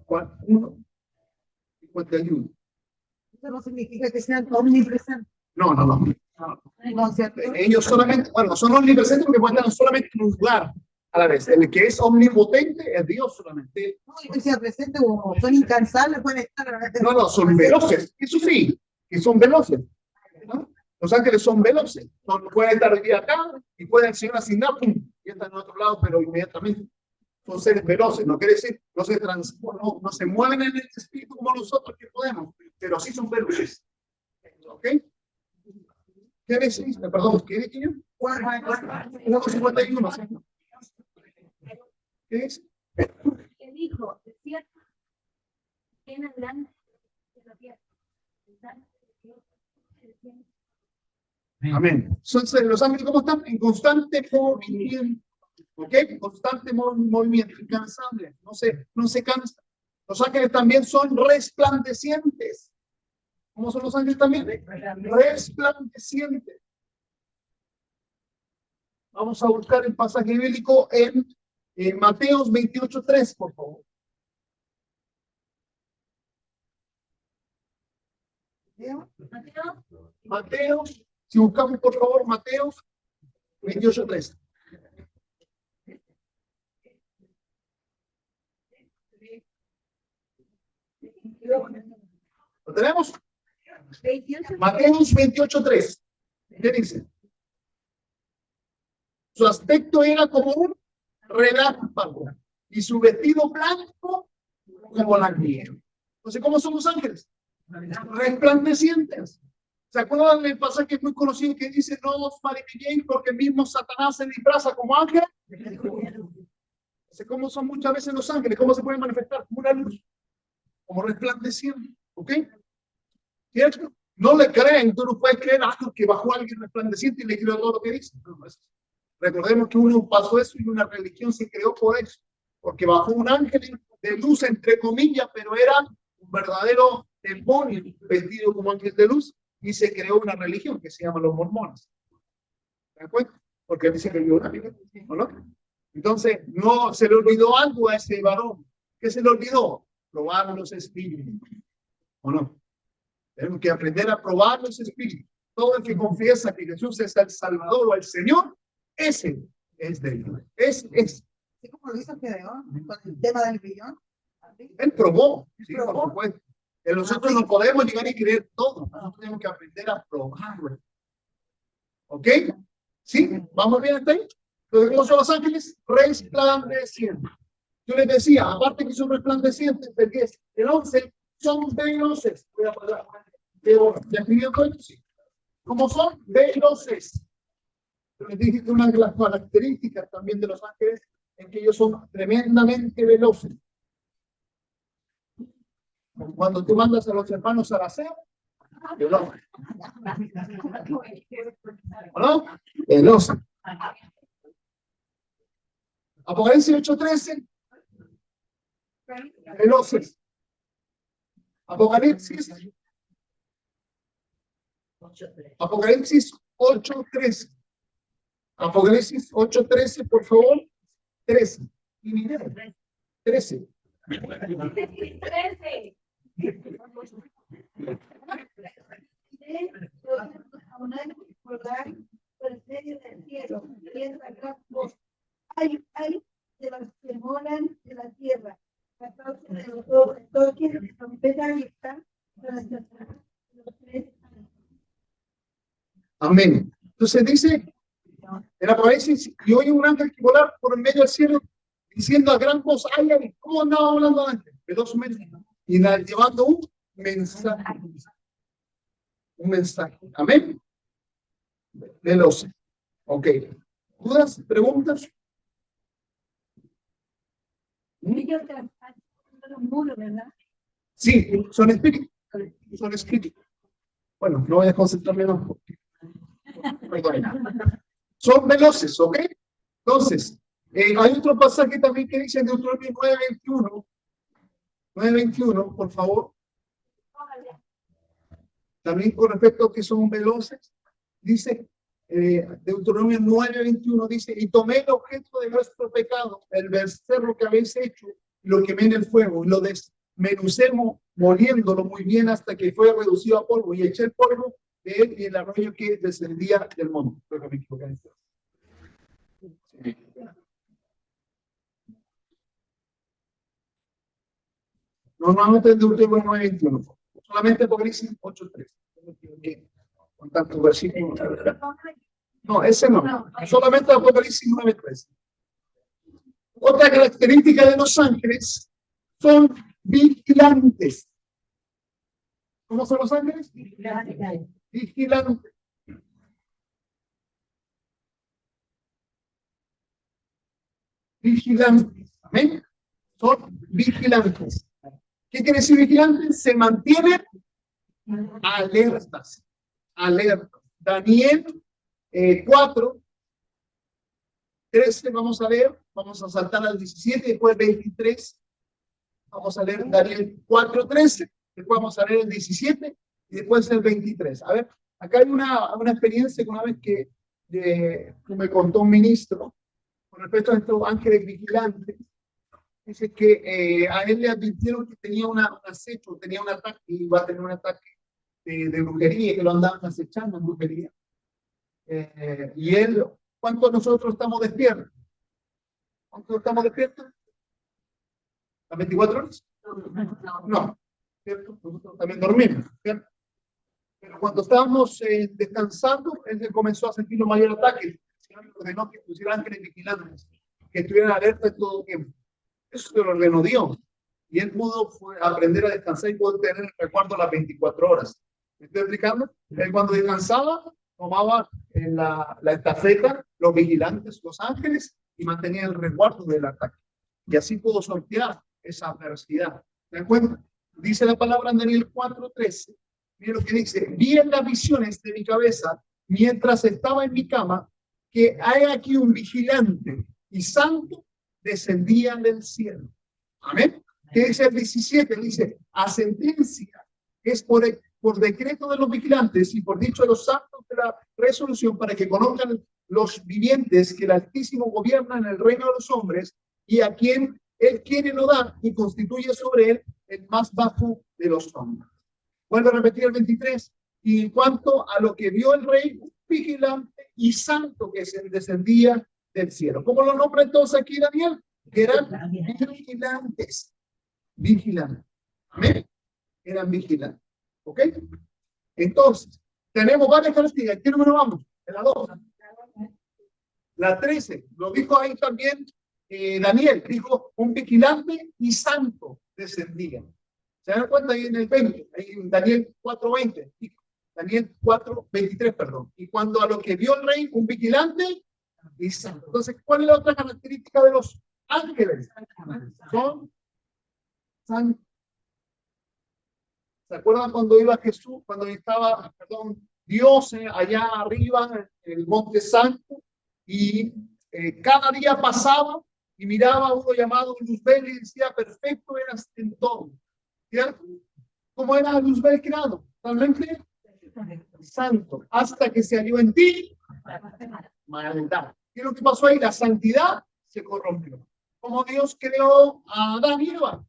Juan 1:51. Eso no significa que sean omnipresentes. No. No, ¿cierto? Ellos solamente, bueno, son omnipresentes porque pueden estar solamente en un lugar a la vez. El que es omnipotente es Dios solamente. No, yo decía presente o son incansables, pueden estar a la vez. No, son veloces. Eso sí, que son veloces. ¿No? Los ángeles son veloces. Pueden estar hoy día acá y pueden ser asignados y están en otro lado, pero inmediatamente son seres veloces. No quiere decir, no se mueven en el espíritu como nosotros que podemos, pero sí son veloces. ¿Ok? ¿Qué decís? Perdón, ¿qué decís? 1:51. ¿Qué es? Que dijo, es cierto, en adelante de la tierra. Amén. Entonces, los ángeles, ¿cómo están? En constante movimiento. ¿Ok? Constante movimiento, incansable. No se cansan. Los ángeles también son resplandecientes. ¿Cómo son los ángeles también? Resplandecientes. Vamos a buscar el pasaje bíblico en Mateos 28:3, por favor. Mateos, si buscamos por favor Mateos 28:3. ¿Lo tenemos? Mateos 28:3. ¿Qué dice? Su aspecto era como un relámpago y su vestido blanco como la nieve. Entonces, ¿cómo son los ángeles? Resplandecientes. ¿Se acuerdan del pasaje muy conocido que dice no os maravilléis porque mismo Satanás se disfraza como ángel? ¿Cómo son muchas veces los ángeles? ¿Cómo se pueden manifestar? Como una luz, como resplandeciente. ¿Ok? ¿Cierto? No le creen, tú no puedes creer que bajó alguien resplandeciente y le creo todo lo que dice. No, recordemos que uno pasó eso y una religión se creó por eso, porque bajó un ángel de luz, entre comillas, pero era un verdadero demonio vestido como ángel de luz, y se creó una religión que se llama los mormones. ¿Se dan cuenta? Porque él dice que vio una Biblia, ¿o no? Entonces, no se le olvidó algo a ese varón. ¿Qué se le olvidó? Probar los espíritus, ¿o no? Tenemos que aprender a probar los espíritus. Todo el que confiesa que Jesús es el Salvador o el Señor, ese es de Dios. Es. Así como lo hizo Gedeón con el tema del billón. Él probó, Él sí, probó. por supuesto. Que nosotros no podemos llegar y creer todo. Nosotros tenemos que aprender a probarlo. ¿Ok? ¿Sí? ¿Vamos bien hasta ahí? Entonces, ¿cómo son los ángeles? Resplandecientes. Yo les decía, aparte que son resplandecientes, el 10, el 11 son veloces. Voy a parar. ¿Ya escribió todo esto? Sí. ¿Cómo son? Veloces. Yo les dije que una de las características también de los ángeles es que ellos son tremendamente veloces. Cuando tú mandas a los hermanos al aseo, veloz. ¿No? Veloz. Apocalipsis 8:13. Veloces. Apocalipsis 8:13. Apocalipsis 8:13, por favor. 13. Y minero. 13. 13. Hay de los que moran de la tierra, 14 de los toques, trompeta abierta, para los 3. Amén. Entonces dice en Apocalipsis, y oye un ángel que volar por en medio del cielo, diciendo a gran voz, ay, ay, ¿cómo andaba hablando antes? Velozmente. Y llevando un mensaje. Un mensaje. Amén. Veloz. Ok. ¿Dudas? ¿Preguntas? Ellos traspasan los muros, ¿verdad? Sí, son espíritus. Son espíritus. Bueno, no voy a concentrarme más. Son veloces, ¿ok? Entonces, hay otro pasaje también que dice en Deuteronomio 9:21. 9:21, por favor. También con respecto a que son veloces, dice Deuteronomio 9:21, dice, y tomé el objeto de vuestro pecado, el becerro que habéis hecho, lo quemé en el fuego, y lo desmenucé moliéndolo muy bien hasta que fue reducido a polvo, y eché el polvo de él y el arroyo que descendía del monte. Creo que me equivoqué. Sí. Normalmente es Deuteronomio 9:21. Solamente Apocalipsis 8:3. Con tantos versículos. No, ese no. Solamente Apocalipsis 9:3. Otra característica de los ángeles son vigilantes. ¿Cómo son los ángeles? Vigilantes. Vigilantes. ¿Amén? Son vigilantes. ¿Qué quiere decir vigilantes? Se mantienen alertas. Alertas. Daniel 4:13, vamos a leer. Vamos a saltar al 17, después 23. Vamos a leer Daniel 4:13, después vamos a leer el 17 y después el 23. A ver, acá hay una experiencia que una vez que me contó un ministro con respecto a estos ángeles vigilantes. Dice que a él le advirtieron que tenía un acecho, tenía un ataque, iba a tener un ataque de brujería, que lo andaban acechando en brujería. Y él, ¿cuántos nosotros estamos despiertos? ¿Cuántos estamos despiertos? ¿Las 24 horas? No, ¿cierto? Nosotros también dormimos, ¿cierto? Pero cuando estábamos descansando, él se comenzó a sentir un mayor ataque. El Señor le ordenó que pusieran ángeles vigilantes, que estuvieran alerta todo tiempo. Eso se lo ordenó Dios. Y él pudo aprender a descansar y pudo tener el recuerdo las 24 horas. ¿Me estoy explicando? Él cuando descansaba, tomaba la estafeta, los vigilantes, los ángeles, y mantenía el resguardo del ataque. Y así pudo sortear esa adversidad. ¿De acuerdo? Dice la palabra en Daniel 4:13. Mira lo que dice. Vi en las visiones de mi cabeza, mientras estaba en mi cama, que hay aquí un vigilante y santo descendía del cielo. Amén. ¿Qué dice el 17? Dice, a sentencia es por decreto de los vigilantes y por dicho de los santos de la resolución para que conozcan los vivientes que el Altísimo gobierna en el reino de los hombres y a quien él quiere lo da y constituye sobre él el más bajo de los hombres. Vuelvo a repetir el 23. Y en cuanto a lo que vio el rey, un vigilante y santo que se descendía del cielo. ¿Cómo lo nombra entonces aquí Daniel? Que eran vigilantes. Vigilantes. ¿Amén? Eran vigilantes. ¿Ok? Entonces, tenemos varias características. ¿Qué número vamos? En la 2. La 13. Lo dijo ahí también Daniel. Dijo, un vigilante y santo descendía. ¿Se dan cuenta ahí en el 20? Ahí en Daniel 4:20. Daniel 4:23, perdón. Y cuando a lo que vio el rey, un vigilante y santo. Entonces, ¿cuál es la otra característica de los ángeles? Son santos. ¿Se acuerdan cuando iba Jesús, cuando estaba, perdón, Dios allá arriba en el Monte Santo y cada día pasaba y miraba a uno llamado Luzbel y decía, perfecto eras en todo. ¿Cierto? ¿Cómo era Luzbel creado? Realmente santo, hasta que se halló en ti maldad. ¿Qué es lo que pasó ahí? La santidad se corrompió. Como Dios creó a Adán y Eva.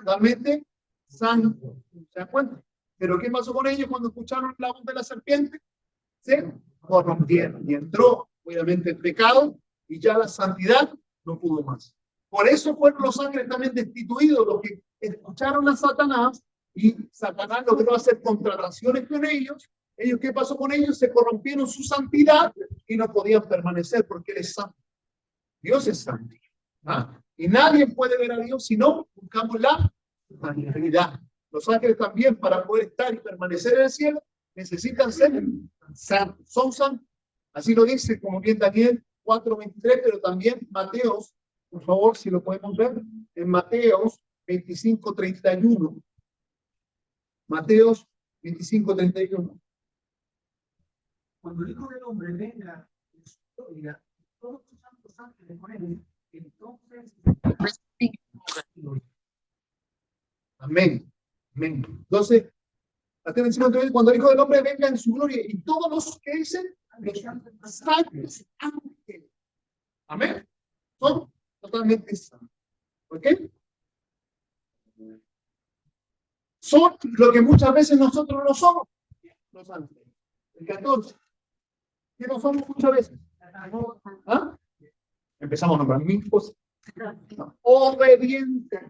Realmente santo. ¿Se dan cuenta? Pero ¿qué pasó con ellos cuando escucharon la voz de la serpiente? Se corrompieron y entró, obviamente, el pecado y ya la santidad no pudo más. Por eso fueron los ángeles también destituidos, los que escucharon a Satanás y Satanás logró hacer contrataciones con ellos. Ellos, ¿qué pasó con ellos? Se corrompieron su santidad y no podían permanecer porque Él es santo. Dios es santo. ¿Ah? Y nadie puede ver a Dios si no buscamos la santidad. Los ángeles también, para poder estar y permanecer en el cielo, necesitan ser santos. Son santos. Así lo dice, como bien Daniel 4:23, pero también Mateos, por favor, si lo podemos ver, en Mateos 25:31. Mateos 25:31. Cuando el Hijo del Hombre venga en su gloria, todos sus santos ángeles con él, entonces Amén. Amén. Entonces, atención, cuando el Hijo del Hombre venga en su gloria y todos los que dicen, los santos ángeles. Amén. Son totalmente santos. ¿Ok? Son lo que muchas veces nosotros no somos. Los ángeles. El 14. ¿Qué no somos muchas veces? ¿Ah? Empezamos a nombrar mil cosas. Obedientes.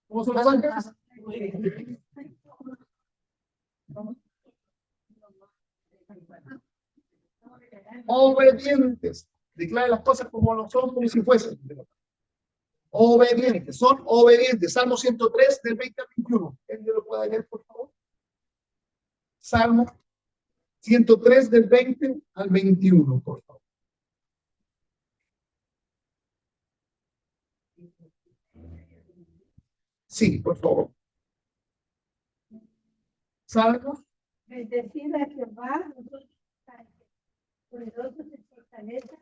¿Cómo son los ángeles? Obedientes. Declara las cosas como no son, como si fuesen. Obedientes. Son obedientes. Salmo 103, del 20 al 21. ¿Alguien lo puede leer, por favor? Salmo 103, del 20 al 21, por favor. Sí, por favor. Salmo. Bendecid a Jehová, nosotros poderosos en fortaleza,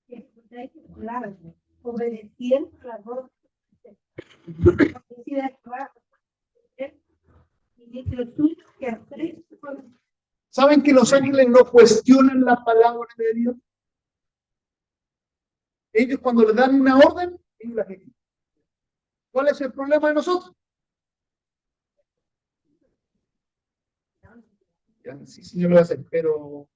que escucháis su palabra, obedeciendo la voz de Bendecid a Jehová, y los suyos que hacéis. ¿Saben que los ángeles no cuestionan la palabra de Dios? Ellos cuando le dan una orden, ellos la ejecutan. ¿Cuál es el problema de nosotros? Sí, señor, lo voy a hacer, pero.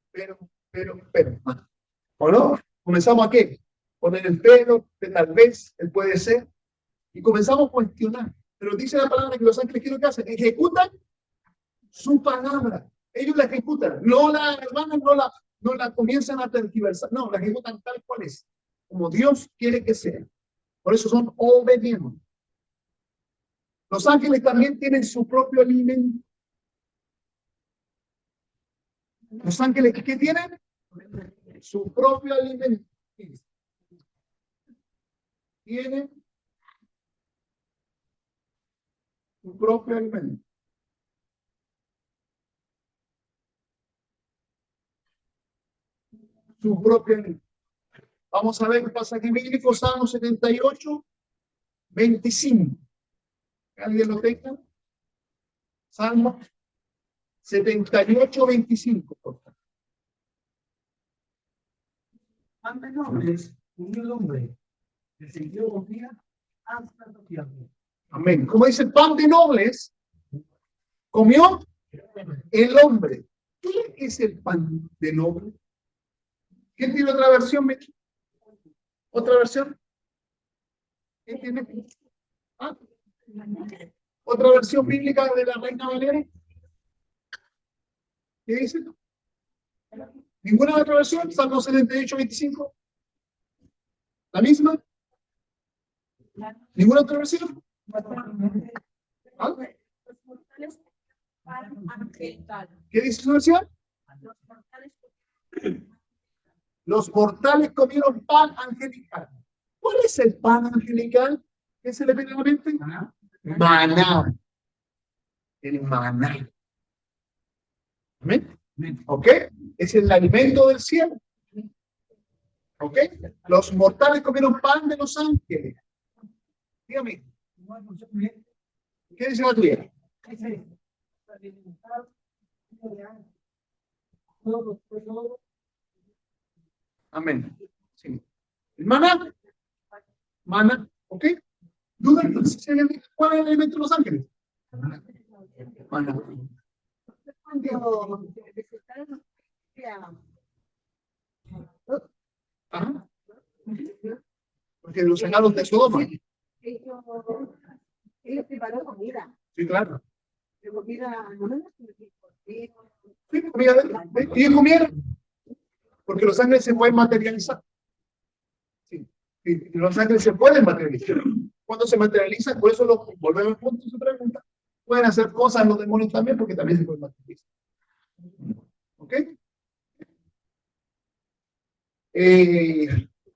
¿O no? ¿Comenzamos a qué? Poner el pero, tal vez, el puede ser, y comenzamos a cuestionar. Pero dice la palabra que los ángeles, ¿qué es lo que hacen? Ejecutan su palabra. Ellos la ejecutan. No la hermanan, no la comienzan a tergiversar. No, la ejecutan tal cual es. Como Dios quiere que sea. Por eso son obedientes. Los ángeles también tienen su propio alimento. Los ángeles, ¿qué tienen? Su propio alimento. Tienen su propio alimento. Su propio alimento. Vamos a ver el pasaje bíblico, Salmo 78, 25. ¿Alguien lo tenga? Salmo 78, 25, por favor. Pan de nobles, unió el hombre, que se dio con vida hasta el tiempo. Amén. Como dice, pan de nobles comió el hombre. ¿Qué es el pan de noble? ¿Quién tiene otra versión? ¿Otra versión? ¿Quién tiene? ¿Ah? ¿Otra versión bíblica de la Reina Valera? ¿Qué dice? ¿Ninguna otra versión? Salmo 78, 25. ¿La misma? ¿Ninguna otra versión? ¿Ah? ¿Qué dice su versión? Los mortales comieron pan angelical. ¿Cuál es el pan angelical? ¿Qué se le viene a la mente? Maná. El maná. ¿Amén? ¿Ok? Es el alimento del cielo. ¿Ok? Los mortales comieron pan de los ángeles. Dígame. ¿Qué dice la tuya? Amén. Sí. El maná. Maná. ¿Ok? ¿Duda? ¿Cuál es el alimento de los ángeles? Maná. Ajá. Porque los sacaron de Sodoma. Él preparó comida. Sí, claro. Comida, Sí, comida de ellos comieron. Porque los ángeles se pueden materializar. Sí. Y los ángeles se pueden materializar. Cuando se materializan, por eso lo volvemos al punto de su pregunta. Pueden hacer cosas los demonios también, porque también se pueden materializar. ¿Ok?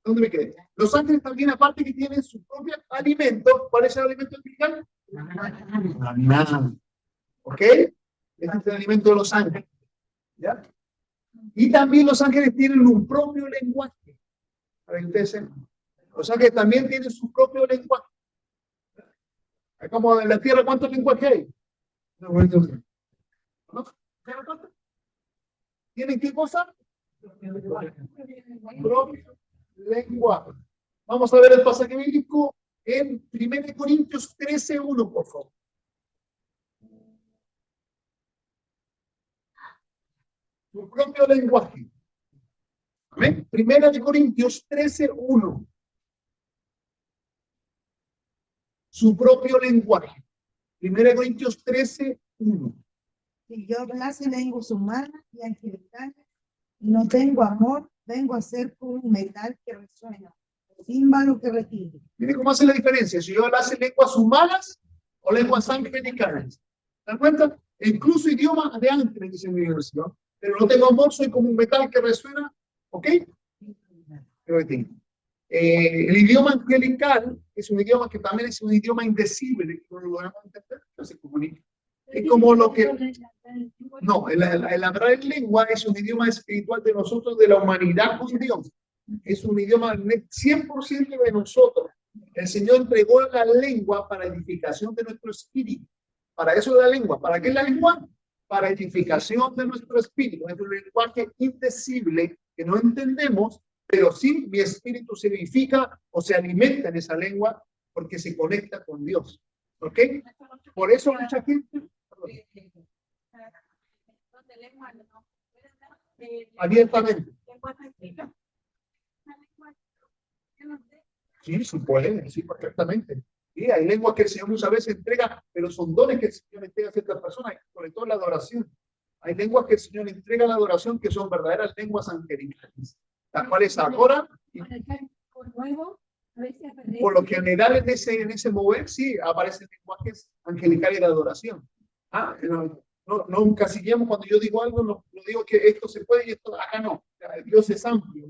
¿Dónde me quedé? Los ángeles también, aparte que tienen su propio alimento, ¿cuál es el alimento angelical? Maná. ¿Ok? Este es el alimento de los ángeles. ¿Ya? Y también los ángeles tienen un propio lenguaje. Para que ustedes sepan. Los ángeles también tienen su propio lenguaje. Como en la tierra, ¿cuántos lenguajes hay? ¿No? ¿Tienen qué cosa? Propio lenguaje. Vamos a ver el pasaje bíblico en 1 Corintios 13:1, por favor. Su propio lenguaje. Amén. 1 Corintios 13:1. Su propio lenguaje. 1 Corintios 13:1. Si yo hablase lenguas humanas y angelicales, no tengo amor, vengo a ser como un metal que resuena, címbalo que retumbe. Mire cómo hace la diferencia. Si yo hablase lenguas humanas o lenguas angelicales. ¿Se dan cuenta? E incluso idioma de ángeles, dice mi versión. Pero no tengo amor, soy como un metal que resuena. ¿Ok? El idioma angelical es un idioma que también es un idioma indecible, que no lo logramos entender, no se comunica. Es como lo que... No, el hablar en lengua es un idioma espiritual de nosotros, de la humanidad con Dios. Es un idioma 100% de nosotros. El Señor entregó la lengua para edificación de nuestro espíritu. Para eso es la lengua. ¿Para qué es la lengua? Para edificación de nuestro espíritu. Es un lenguaje indecible que no entendemos, pero sí mi espíritu se edifica o se alimenta en esa lengua porque se conecta con Dios. ¿Ok? Por eso mucha gente... Abiertamente. Sí, sí puede, sí, perfectamente. Sí, hay lenguas que el Señor muchas veces entrega, pero son dones que el Señor entrega a ciertas personas, sobre todo la adoración. Hay lenguas que el Señor entrega a la adoración que son verdaderas lenguas angelicales, las cuales adoran. Por lo general en ese mover sí aparecen lenguajes angelicales de adoración. No encasillemos cuando yo digo algo, no digo que esto se puede y esto acá no. Dios es amplio,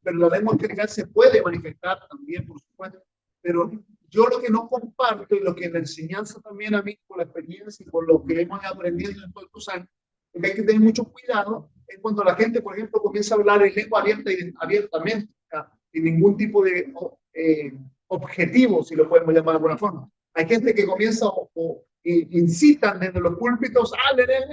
pero la lengua angelical se puede manifestar también, por supuesto. Pero yo lo que no comparto y lo que la enseñanza también a mí, por la experiencia y por lo que hemos aprendido en todos estos años, es que hay que tener mucho cuidado es cuando la gente, por ejemplo, comienza a hablar en lengua abierta y abiertamente, sin ningún tipo de objetivo, si lo podemos llamar de alguna forma. Hay gente que comienza o incitan desde los púlpitos, hable de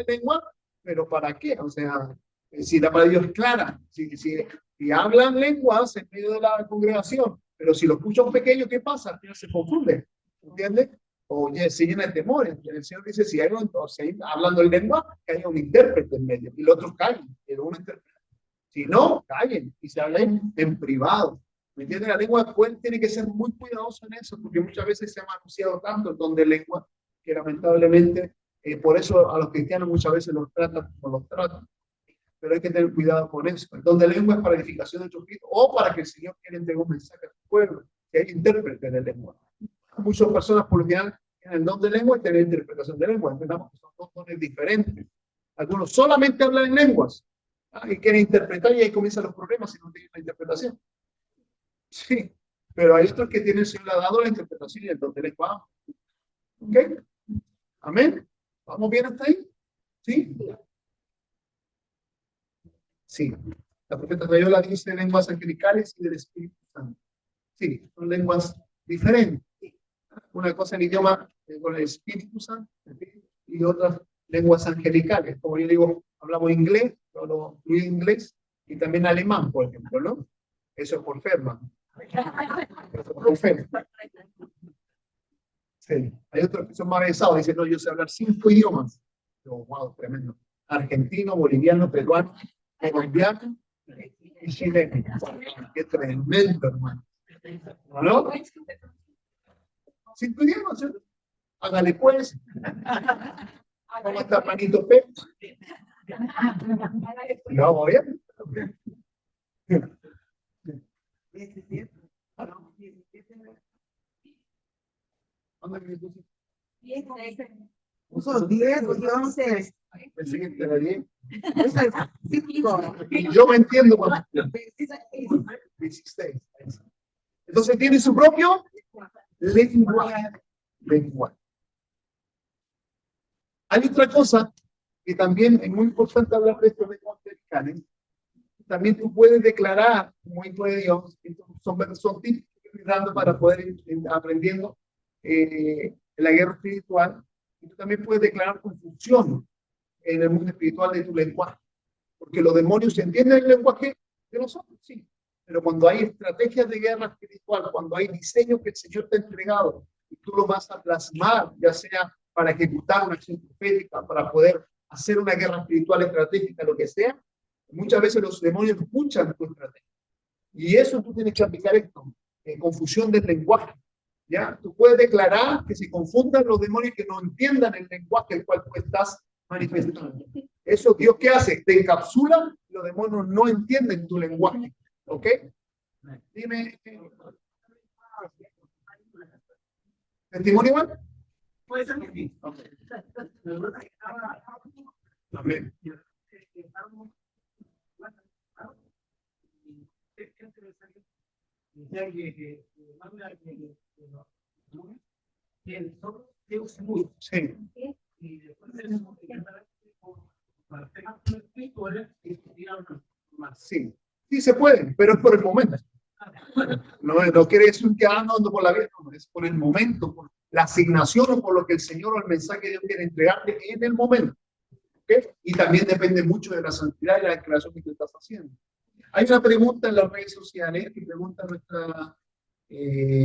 lengua, pero ¿para qué? O sea, si la palabra de Dios es clara, si hablan lenguas en medio de la congregación, pero si lo escucha un pequeño, ¿qué pasa? Se confunde, ¿entiendes? O se llena de temores. El Señor dice, si hay hablando en lengua, que haya un intérprete en medio, y los otros callen, pero uno interpreta. Si no, callen y se hablen en privado. ¿Me entiendes? La lengua tiene que ser muy cuidadosa en eso, porque muchas veces se ha manoseado tanto el don de lengua que lamentablemente, por eso a los cristianos muchas veces los tratan como los tratan. Pero hay que tener cuidado con eso. El don de lengua es para edificación de otros Cristo o para que el Señor quiera entregar un mensaje a su pueblo, que hay intérpretes de lengua. Muchas personas por lo general tienen el don de lengua y tienen interpretación de lengua. Entendamos que son dos dones diferentes. Algunos solamente hablan en lenguas y quieren interpretar y ahí comienzan los problemas si no tienen la interpretación. Sí, pero hay otros que tienen, el Señor le ha dado la interpretación y el don de lengua. ¿Ok? Amén. ¿Vamos bien hasta ahí? ¿Sí? Sí. La profeta Rayola dice lenguas angelicales y del Espíritu Santo. Sí, son lenguas diferentes. Una cosa en idioma con el Espíritu Santo y otras lenguas angelicales. Como yo digo, hablamos inglés, yo hablo inglés y también alemán, por ejemplo, ¿no? Eso es por Ferma. Eso es por Ferma. Sí. Hay otros que son más avanzados, dicen, no, yo sé hablar 5 idiomas. Oh, wow, tremendo. Argentino, boliviano, peruano, colombiano y chileno. Qué tremendo, hermano. ¿No? 5 idiomas, ¿sí? Hágale pues. ¿Cómo está, manito P? No, bien. Uso 10 y 11. Pensé que te la di. Eso es 5. Yo me entiendo cuando 16. Entonces tiene su propio lenguaje. Hay otra cosa que también es muy importante hablar de estos lenguajes angelicales. También tú puedes declarar como hijo de Dios, son tips que estoy dando para poder ir aprendiendo la guerra espiritual. Y tú también puedes declarar confusión en el mundo espiritual de tu lenguaje. Porque los demonios entienden el lenguaje de nosotros, sí. Pero cuando hay estrategias de guerra espiritual, cuando hay diseños que el Señor te ha entregado y tú lo vas a plasmar, ya sea para ejecutar una acción profética, para poder hacer una guerra espiritual estratégica, lo que sea, muchas veces los demonios escuchan tu estrategia. Y eso tú tienes que aplicar esto, confusión del lenguaje. ¿Ya? Tú puedes declarar que se confundan los demonios que no entiendan el lenguaje el cual tú estás manifestando. Eso Dios, ¿qué hace? Te encapsula, los demonios no entienden tu lenguaje. ¿Ok? Dime. ¿Testimonio igual? Puede ser que sí. Amén. Sí. Sí. Sí se puede, pero es por el momento. No quiere decir que ando por la vida, no, es por el momento, por la asignación o por lo que el Señor o el mensaje de Dios quiere entregarte en el momento. ¿Okay? Y también depende mucho de la santidad y la declaración que tú estás haciendo. Hay una pregunta en las redes sociales que pregunta nuestra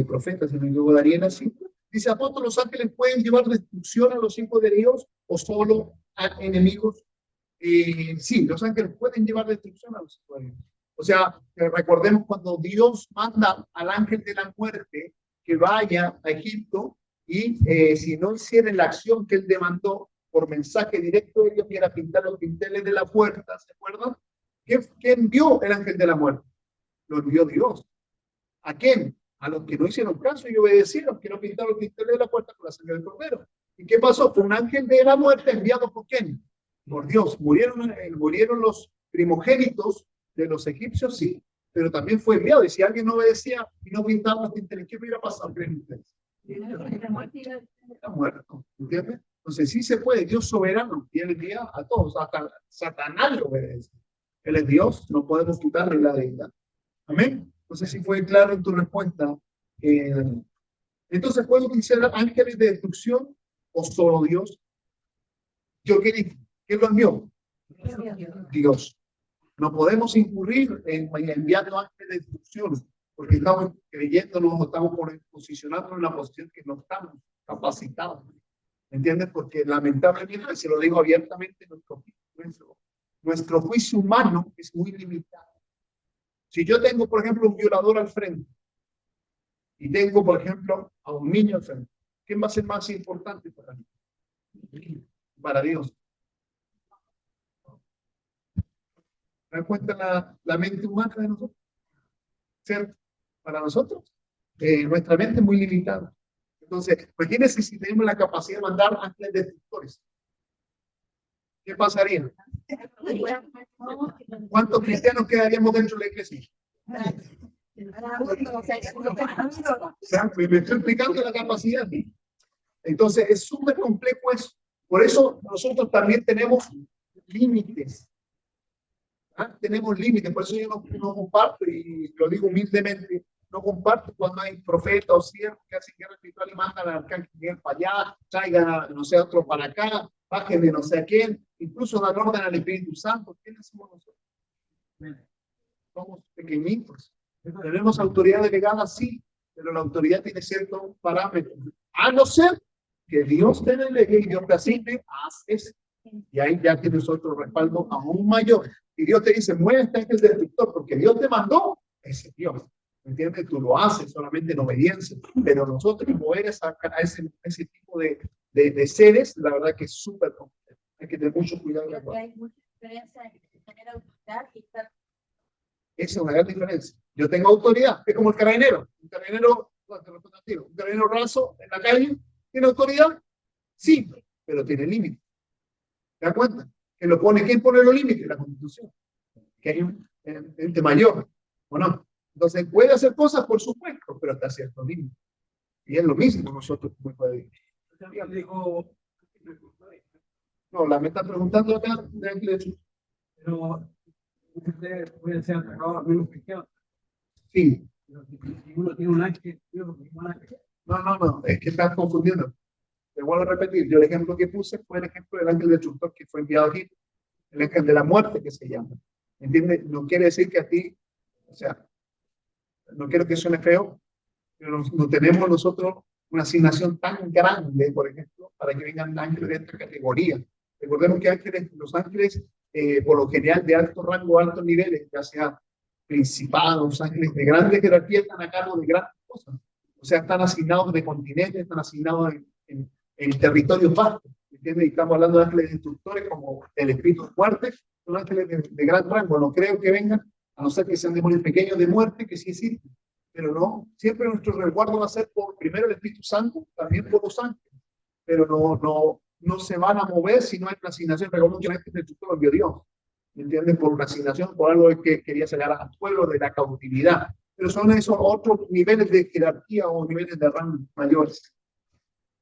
profeta, se me equivoco, Dariela, ¿sí? Dice, apóstol, ¿los ángeles pueden llevar destrucción a los hijos de Dios o solo a enemigos? Sí, los ángeles pueden llevar destrucción a los hijos de Dios. O sea, recordemos cuando Dios manda al ángel de la muerte que vaya a Egipto y si no hiciera la acción que él demandó por mensaje directo de Dios, que era pintar los pinteles de la puerta, ¿se acuerdan? ¿Qué envió el ángel de la muerte? Lo envió Dios. ¿A quién? A los que no hicieron caso y obedecieron, que no pintaron los pinteles de la puerta con la sangre del cordero. ¿Y qué pasó? Fue un ángel de la muerte enviado por quién? Por Dios. Murieron los primogénitos de los egipcios, sí, pero también fue enviado. Y si alguien no obedecía y no pintaba los pinteles, ¿qué hubiera pasado? ¿Creen ustedes? Está muerto, ¿entiendes? Entonces sí se puede, Dios soberano, y él envía a todos, hasta Satanás le obedece. Él es Dios, no podemos quitarle la deidad. Amén. Entonces si fue claro en tu respuesta, Entonces, ¿puedo utilizar ángeles de destrucción o solo Dios? Yo quería, ¿quién lo envió? Dios. No podemos incurrir en enviando ángeles de destrucción porque estamos creyéndonos o estamos posicionándonos en una posición que no estamos capacitados. ¿Me entiendes? Porque lamentablemente, se lo digo abiertamente, nuestro juicio humano es muy limitado. Si yo tengo, por ejemplo, un violador al frente y tengo, por ejemplo, a un niño al frente, ¿quién va a ser más importante para mí? Para Dios. ¿Me das cuenta la mente humana de nosotros? ¿Cierto? Para nosotros, nuestra mente es muy limitada. Entonces, imagínense si tenemos la capacidad de mandar ángeles destructores. ¿Qué pasaría? ¿Cuántos cristianos quedaríamos dentro de la iglesia? Me estoy explicando la capacidad. Entonces, es súper complejo eso. Por eso nosotros también tenemos límites. Tenemos límites, por eso yo no comparto, y lo digo humildemente, no comparto cuando hay profetas o siervos que hacen guerra espiritual y mandan al arcángel Miguel para allá, traigan a no sé, otro para acá, bajen de no sé a quién, incluso dan orden al Espíritu Santo. ¿Quiénes somos nosotros? Somos pequeñitos. Tenemos autoridad delegada, sí, pero la autoridad tiene ciertos parámetros. A no ser que Dios te delegue y Dios te asigne, haz eso. Y ahí ya tienes otro respaldo aún mayor. Y Dios te dice, mueve este ángel destructor, porque Dios te mandó, ese Dios. ¿Me entiendes? Tú lo haces solamente en obediencia. Pero nosotros mover a ese tipo de seres, la verdad que es súper complejo. Hay que tener mucho cuidado. Hay mucha diferencia entre tener autoridad y estar. Esa es una gran diferencia. Yo tengo autoridad, es como el carabinero. Un carabinero raso en la calle, ¿tiene autoridad? Sí, pero tiene límites. ¿Te das cuenta? ¿Quién pone los límites? La Constitución. Que hay un ente mayor, ¿o no? Entonces, puede hacer cosas, por supuesto, pero hasta cierto límite. Y es lo mismo nosotros como puede. No, me está preguntando acá, pero puede ser atacado a menos cristianos. sí. Si uno tiene un ángel, No, es que estás confundiendo. Te vuelvo a repetir, yo el ejemplo que puse fue el ejemplo del ángel destructor que fue enviado aquí, el ángel de la muerte que se llama. ¿Entiendes? No quiere decir que a ti, o sea, no quiero que suene feo, pero no tenemos nosotros una asignación tan grande, por ejemplo, para que vengan ángeles de esta categoría. Recordemos que los ángeles, por lo general, de alto rango, altos niveles, ya sea principados, ángeles de grandes jerarquías, están a cargo de grandes cosas. O sea, están asignados de continentes, están asignados en territorios vastos. ¿Entiendes? Y estamos hablando de ángeles destructores como el espíritu fuerte, son ángeles de gran rango. No creo que vengan, a no ser que sean demonios pequeños de muerte, que sí existen. Pero no, siempre nuestro resguardo va a ser por primero el Espíritu Santo, también por los ángeles. Pero no se van a mover si no hay una asignación. Recordemos que el ángel destructor lo envió Dios. ¿Me entienden? Por una asignación, por algo que quería sacar al pueblo de la cautividad. Pero son esos otros niveles de jerarquía o niveles de rango mayores.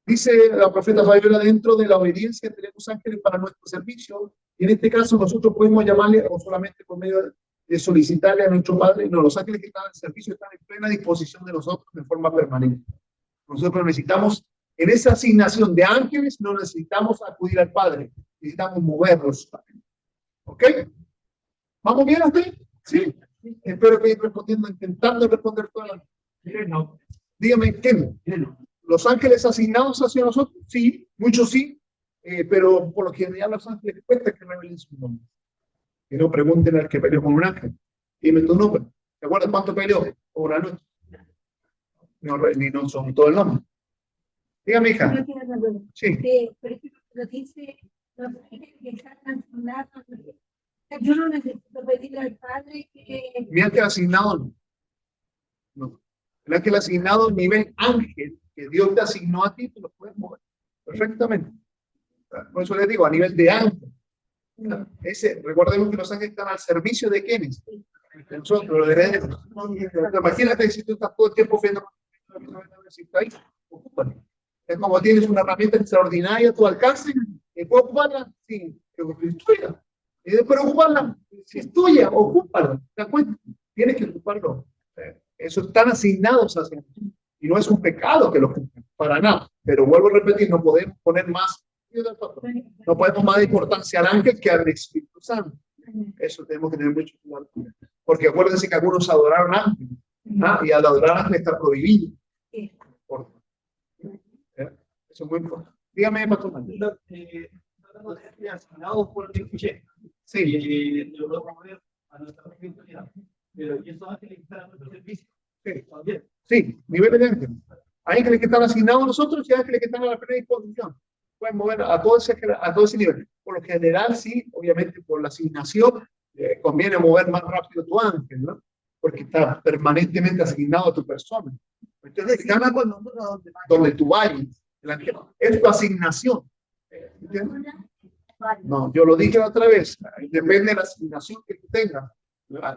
Dice la profeta Fabiola, dentro de la obediencia tenemos ángeles para nuestro servicio, y en este caso nosotros podemos llamarle, o solamente por medio de solicitarle a nuestro Padre, no, los ángeles que están en servicio están en plena disposición de nosotros de forma permanente. Nosotros necesitamos, en esa asignación de ángeles, no necesitamos acudir al Padre, necesitamos moverlos. ¿Ok? ¿Vamos bien hasta ahí? Sí. Espero que respondiendo, intentando responder todas las... no. Dígame, ¿qué no? ¿Los ángeles asignados hacia nosotros? Sí, muchos sí, pero por lo general los ángeles cuesta que revelen su nombre. Y no pregunten al que peleó con un ángel. Dime tu nombre. ¿Te acuerdas cuánto peleó? O una noche. No son todo el nombre. Dígame, hija. Sí. Por ejemplo, lo dice, los ángeles que están asignados. Yo no necesito pedir al Padre que... Mi ángel asignado no. El ángel asignado nivel ángel que Dios te asignó a ti, tú lo puedes mover perfectamente. Por eso les digo, a nivel de ángel. Recordemos que los ángeles están al servicio de quienes. Nosotros, los herederos. Imagínate si tú estás todo el tiempo viendo ahí, ocúpalo. Es como tienes una herramienta extraordinaria a tu alcance, ¿puedo ocuparla? Sí, pero es tuya. Y después ocuparla, si es tuya, ocúpala. ¿Te das cuenta? Tienes que ocuparlo. Eso están asignados hacia ti. Y no es un pecado que lo cumplan, para nada. Pero vuelvo a repetir, no podemos poner más, no podemos más importancia al ángel que al Espíritu Santo. Eso tenemos que tener mucho cuidado. Porque acuérdense que algunos adoraron ángeles, ¿ah? Y al adorar ángeles está prohibido. Eso es muy importante. Dígame, Pastor Manuel. Tratando de ser asignados por el que escuché. Sí, Yo lo promover a nuestra espiritualidad. Pero y esos ángeles que están a nuestro servicio. sí, También. sí, nivel de ángeles. Hay ángeles que están asignados a nosotros y ángeles que están a la predisposición. Pueden mover a todo ese nivel. Por lo general, sí, obviamente por la asignación, conviene mover más rápido tu ángel, ¿no? Porque está permanentemente asignado a tu persona. Entonces, gana con nosotros donde tú vayas. El ángel es tu asignación. ¿Entiendes? No, yo lo dije la otra vez. Depende de la asignación que tú tengas.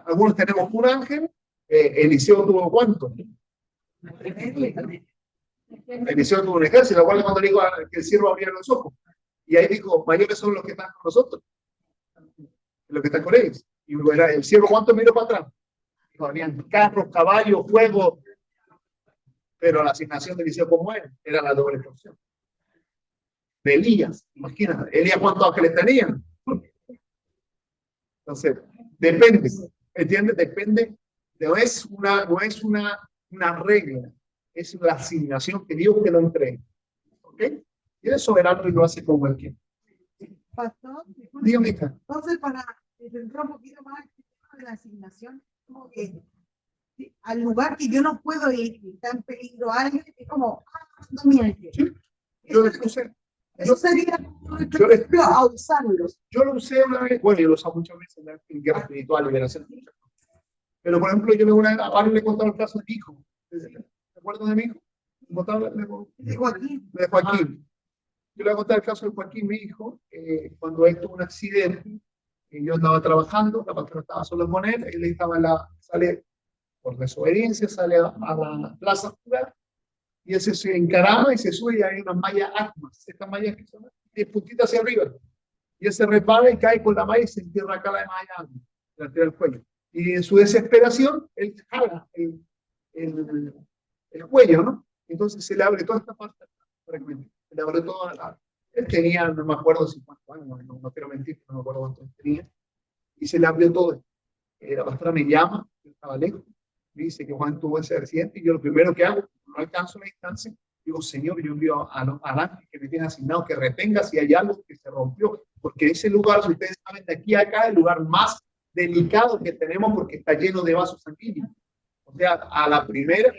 Algunos tenemos un ángel. Eliseo tuvo ¿cuánto? Eliseo tuvo un ejército. ¿Lo cual cuando le digo que el siervo abría los ojos? Y ahí dijo, mayores son los que están con nosotros, los que están con ellos. Y el siervo, ¿cuánto miró para atrás? Dijo, habían carros, caballos, fuego. Pero la asignación de Eliseo, ¿cómo era la doble porción. De Elías, imagínate, Elías cuántos ángeles tenía. Entonces, depende, ¿entiendes? Depende, no es una regla, es la asignación que Dios te lo entrega. ¿Ok? Y es soberano y lo hace con cualquiera. Pastor, Dígame, hija. entonces para entrar un poquito más en el tema de la asignación, como que sí, al lugar que yo no puedo ir y está en peligro alguien, es como, no mi ángel. Sí, yo lo usé. Eso sería como Yo le- a usarlos. Yo lo usé una vez, bueno, yo lo usaba muchas veces en guerra espiritual, liberación. Pero, por ejemplo, yo a varios le he contado el caso de mi hijo. ¿Te acuerdas de mi hijo? De Joaquín. De Joaquín. Yo le voy a contar el caso de Joaquín, mi hijo, cuando él tuvo un accidente, yo estaba trabajando, la pastora estaba solo con él estaba sale por desobediencia, sale a la plaza a jugar, y él se encaraba y se sube y hay unas mallas acmas, estas mallas que son 10 puntitas hacia arriba, y él se repara y cae con la malla y se entierra acá la malla acma, la tira del cuello, y en su desesperación, él jala el cuello, ¿no? Entonces se le abre toda esta parte, se le abre toda la... Él tenía, no me acuerdo si cuántos años, no quiero mentir, no me acuerdo cuántos tenía, y se le abrió todo. La pastora me llama, yo estaba lejos, me dice que Juan tuvo ese accidente, y yo lo primero que hago, no alcanzo la distancia, digo, Señor, yo envío al ángel que me tiene asignado que retenga si hay algo que se rompió, porque ese lugar, si ustedes saben, de aquí a acá, es el lugar más delicado que tenemos porque está lleno de vasos sanguíneos. O sea, a la primera,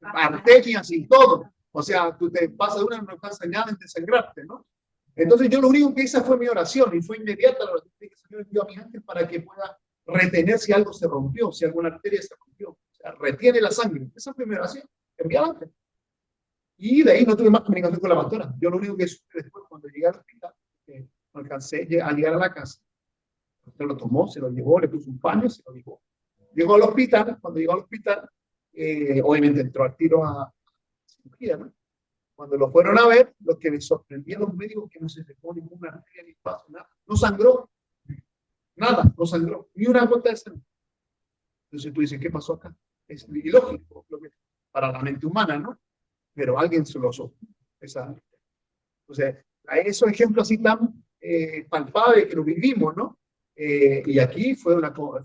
arterias y todo. O sea, tú te pasas una, no estás nada en desangrarte, ¿no? Entonces yo lo único que hice fue mi oración y fue inmediata la oración que el Señor envió a mi ángel para que pueda retener si algo se rompió, si alguna arteria se rompió. O sea, retiene la sangre. Esa fue mi oración. Envié al ángel. Y de ahí no tuve más comunicación con la pastora. Yo lo único que supe después, cuando llegué al hospital, que no alcancé a llegar a la casa, usted lo tomó, se lo llevó, le puso un paño, se lo llevó. Llegó al hospital, cuando llegó al hospital, obviamente entró al tiro a cirugía, ¿no? Cuando lo fueron a ver, lo que les sorprendía a los médicos que no se dejó ninguna arteria ni paso, nada. No sangró, nada, no sangró, ni una gota de sangre. Entonces tú dices, ¿qué pasó acá? Es ilógico para la mente humana, ¿no? Pero alguien se lo sostuvo. O sea, esos ejemplos así tan palpables que lo vivimos, ¿no? Y aquí fue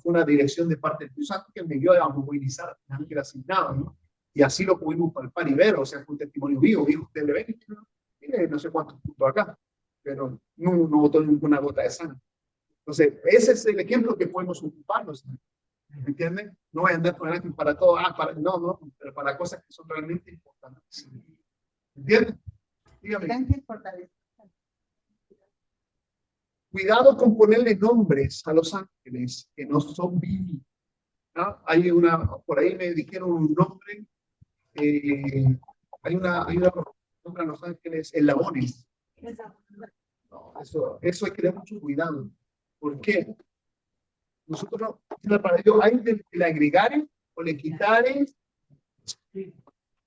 una dirección de parte del Espíritu Santo que me dio a movilizar el ángel asignado, ¿no? Y así lo pudimos palpar y ver, o sea, fue un testimonio vivo. Dijo, usted le ven, tiene no sé cuántos puntos acá, pero no botó ninguna gota de sangre. Entonces, ese es el ejemplo que podemos ocuparnos, ¿me entienden? No voy a andar con el ángel para todo, no, pero para cosas que son realmente importantes. ¿Me entienden? Dígame. El ángel fortalece. Cuidado con ponerle nombres a los ángeles que no son bíblicos. ¿No? Por ahí me dijeron un nombre, hay una nombre a los ángeles eslabones. No, eso hay que tener mucho cuidado. ¿Por qué? Nosotros, para ello, hay de le agregaren o le quitaren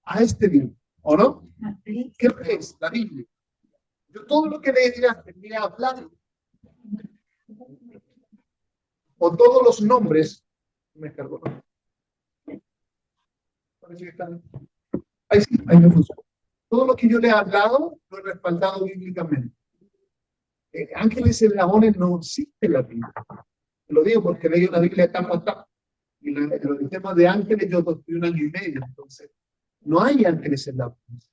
a este libro, ¿o no? ¿Qué es la Biblia? Yo todo lo que le diría hablar, o todos los nombres, me cargó. Parece que están. Ahí sí, ahí me funciona. Todo lo que yo le he hablado, lo he respaldado bíblicamente. Ángeles eslabones no existe en la Biblia. Lo digo porque leí una Biblia tapa a tapa. Y el tema de ángeles yo estoy 1 año y medio. Entonces, no hay ángeles eslabones.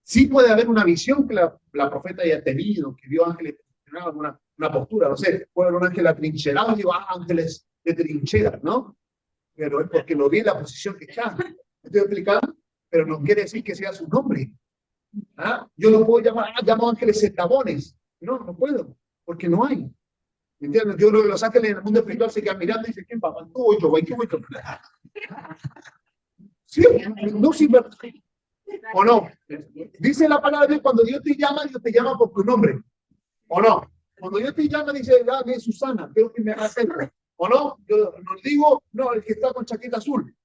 Sí puede haber una visión que la profeta haya tenido, que vio ángeles en una postura. No sé, puede haber un ángel atrincherado y digo, ángeles de trinchera, ¿no? Pero es porque lo vi en la posición que está. ¿Me estoy explicando? Pero no quiere decir que sea su nombre. ¿Ah? Yo no puedo llamar, llamo ángeles eslabones. No puedo, porque no hay. ¿Entiendes? Yo creo que los ángeles en el mundo espiritual se quedan mirando y dicen, ¿quién va? Tú o yo, ¿qué voy a Sí, no sirve. ¿O no? Dice la palabra de Dios, cuando Dios te llama por tu nombre. ¿O no? Cuando Dios te llama, dice, dame Susana, quiero que me hagas esto. ¿O no? Yo no digo, no, el que está con chaqueta azul.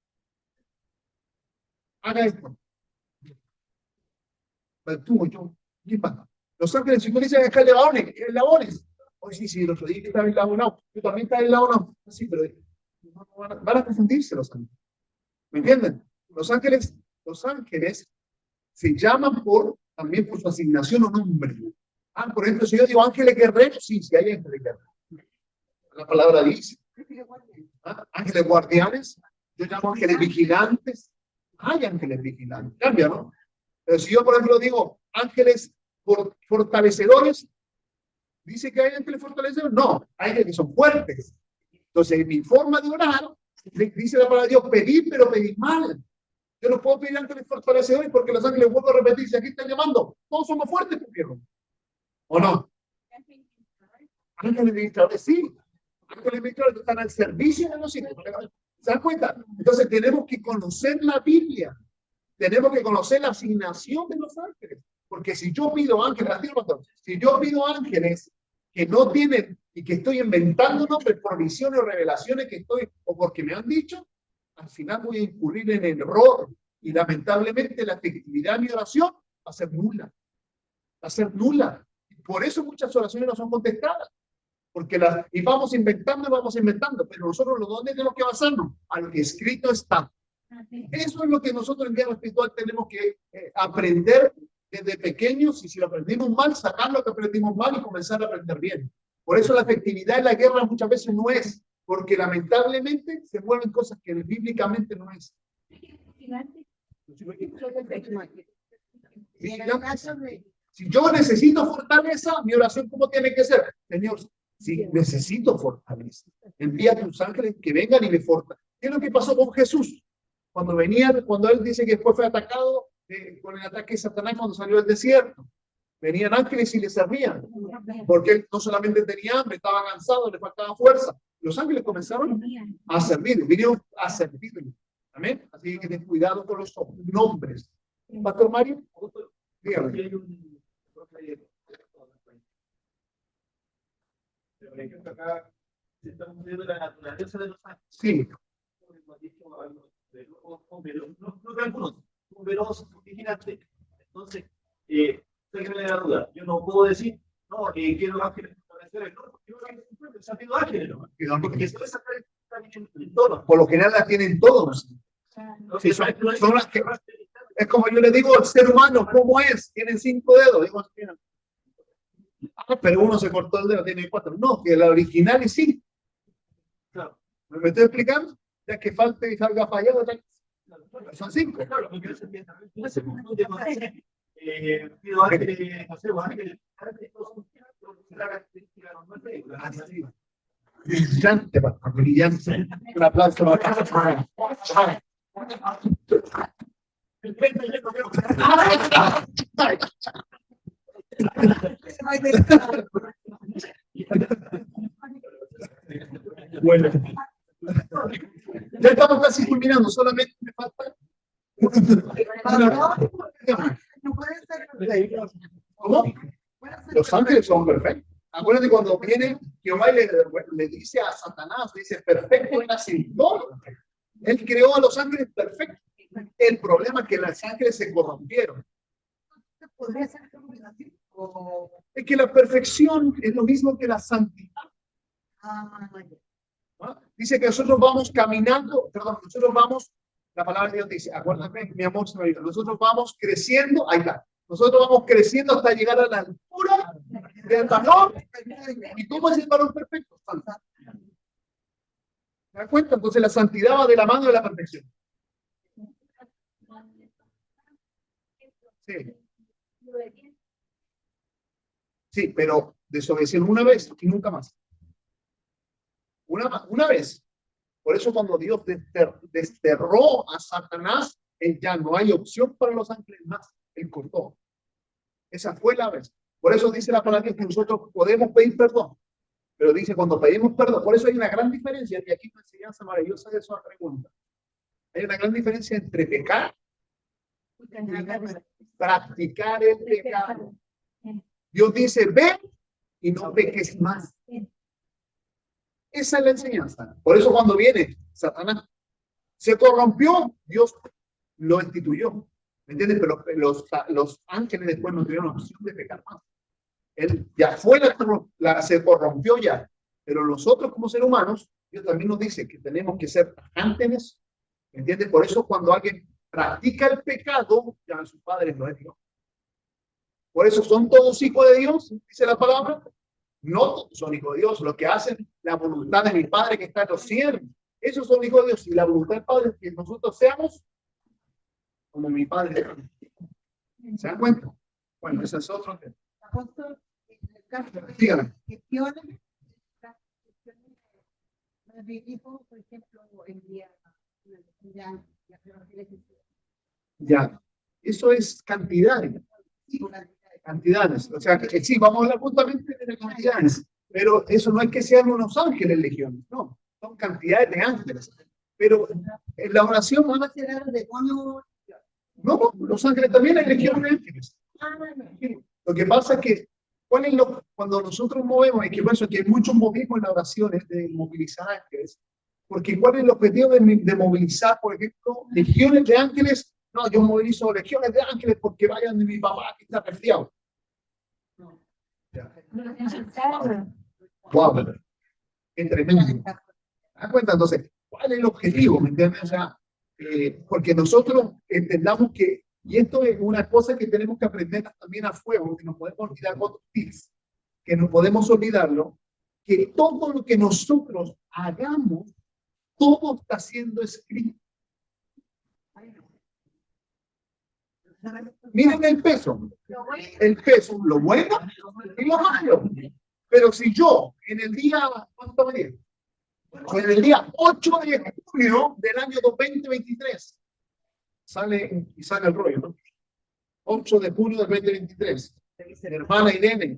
Haga esto. Pero tú o yo, ¿quién pasa? Los ángeles, si tú dices acá eslabones. Hoy sí, el otro día que estaba enlabonado. Yo también estaba enlabonado. Sí, pero van a confundirse los ángeles. ¿Me entienden? Los ángeles se llaman también por su asignación o nombre. Por ejemplo, si yo digo ángeles guerreros, sí hay ángeles guerreros. La palabra dice. Ángeles guardianes, yo llamo ángeles vigilantes. Hay ángeles vigilantes. Cambia, ¿no? Pero si yo, por ejemplo, digo ángeles fortalecedores, ¿dice que hay ángeles fortalecedores? No, hay ángeles que son fuertes. Entonces, en mi forma de orar, dice la palabra de Dios, pedir, pero pedir mal. Yo no puedo pedir ángeles fortalecedores porque los ángeles, vuelvo a repetir, si aquí están llamando, todos somos fuertes, ¿no? ¿O no? Ángeles ministradores, sí. Ángeles ministradores están al servicio de los hijos. ¿Se dan cuenta? Entonces, tenemos que conocer la Biblia. Tenemos que conocer la asignación de los ángeles. Porque si yo pido ángeles, si yo pido ángeles que no tienen y que estoy inventando nombres por visiones o revelaciones que estoy, o porque me han dicho, al final voy a incurrir en el error. Y lamentablemente la efectividad de mi oración va a ser nula. Va a ser nula. Por eso muchas oraciones no son contestadas. Porque y vamos inventando, pero nosotros ¿dónde tenemos que basarnos? A lo que escrito está. Eso es lo que nosotros en diálogo espiritual tenemos que aprender desde pequeños, y si lo aprendimos mal, sacar lo que aprendimos mal y comenzar a aprender bien. Por eso la efectividad en la guerra muchas veces no es, porque lamentablemente se mueven cosas que bíblicamente no es. Si yo necesito fortaleza, mi oración ¿cómo tiene que ser? Señor, si necesito fortaleza, envía a tus ángeles que vengan y me fortalecen. ¿Qué es lo que pasó con Jesús? Cuando él dice que después fue atacado con el ataque de Satanás cuando salió del desierto. Venían ángeles y le servían. Porque él no solamente tenía hambre, estaba cansado, le faltaba fuerza. Los ángeles comenzaron a servir, vinieron a servir. Amén. Así que ten cuidado con los nombres. Pastor Mario, dígame. Por ejemplo, acá estamos viendo la naturaleza de los ángeles. Sí. No algunos, numerosos, vigilantes. Entonces, sáquenme de la duda. Yo no puedo decir, no, quiero ángeles fortalecedores. No, porque yo he pido ángeles, ¿no? Porque eso es en todos. Por lo general las tienen todos. Sí, son las que, es como yo le digo al ser humano, ¿cómo es? Tienen 5 dedos. Digo, pero uno se cortó el dedo, tiene 4. No, que la original es 5. Claro. ¿Me estoy explicando? Ya que falte y salga fallado, son 5. Claro, porque no se piensa. Pido ángeles, no sé, ángeles, brillante, brillante. Un aplauso. Bueno, ya estamos casi culminando, solamente me falta. No puede ser perfecto. ¿Cómo? Los ángeles son perfectos. Acuérdate cuando viene Jehová y le dice a Satanás, le dice, perfecto eras en todo. Él creó a los ángeles perfectos. El problema es que los ángeles se corrompieron. ¿Podría ser Es que la perfección es lo mismo que la santidad. ¿No? Dice que nosotros vamos caminando, nosotros vamos la palabra de Dios dice, acuérdate, mi amor, nosotros vamos creciendo, ahí está, nosotros vamos creciendo hasta llegar a la altura del varón. ¿Y cómo es el varón perfecto? Santo. ¿Te das cuenta? Entonces la santidad va de la mano de la perfección. Sí. Sí, pero desobedecieron una vez y nunca más. Una vez. Por eso cuando Dios desterró a Satanás, él ya no hay opción para los ángeles más. Él cortó. Esa fue la vez. Por eso dice la palabra que nosotros podemos pedir perdón. Pero dice cuando pedimos perdón. Por eso hay una gran diferencia. Y aquí una enseñanza maravillosa de esa pregunta. Hay una gran diferencia entre pecar y practicar el pecado. Dios dice, ven y no peques más. Esa es la enseñanza. Por eso cuando viene Satanás, se corrompió, Dios lo instituyó. ¿Me entiendes? Pero los ángeles después no tuvieron opción de pecar más. Él ya fue, se corrompió ya. Pero nosotros como seres humanos, Dios también nos dice que tenemos que ser ángeles. ¿Me entiendes? Por eso cuando alguien practica el pecado, ya su padre no es Dios. Por eso son todos hijos de Dios, dice la palabra. No todos son hijos de Dios. Los que hacen la voluntad de mi Padre que está en los cielos, esos son hijos de Dios. Y la voluntad del Padre es que nosotros seamos como mi Padre. ¿Se dan cuenta? Bueno, ese es otro tema. Apóstol, en el caso de Dígame. gestiones, por ejemplo, el día Ya, eso es cantidades. Cantidades. O sea, que sí, vamos a hablar justamente de las cantidades. Pero eso no es que sean unos ángeles legiones, no. Son cantidades de ángeles. Pero en la oración van a ser de cuando. No, los ángeles también hay legiones de ángeles. Lo que pasa es que cuando nosotros movemos, es que por eso que hay muchos movidos en las oraciones de movilizar ángeles, porque ¿cuál es el objetivo de movilizar, por ejemplo, legiones de ángeles? No, yo movilizo legiones de ángeles porque vayan de mi papá que está resfriado. Wow, qué tremendo. ¿Te das cuenta? Entonces, ¿cuál es el objetivo? ¿Me entiendes? O sea, porque nosotros entendamos que, y esto es una cosa que tenemos que aprender también a fuego, que no podemos olvidar otros tips, que no podemos olvidarlo, que todo lo que nosotros hagamos, todo está siendo escrito. Miren el peso, lo bueno y lo malo. Pero si yo en el día, ¿cuánto me dice? En el día 8 de junio del año 2023, sale el rollo, ¿no? 8 de junio del 2023, mi hermana Irene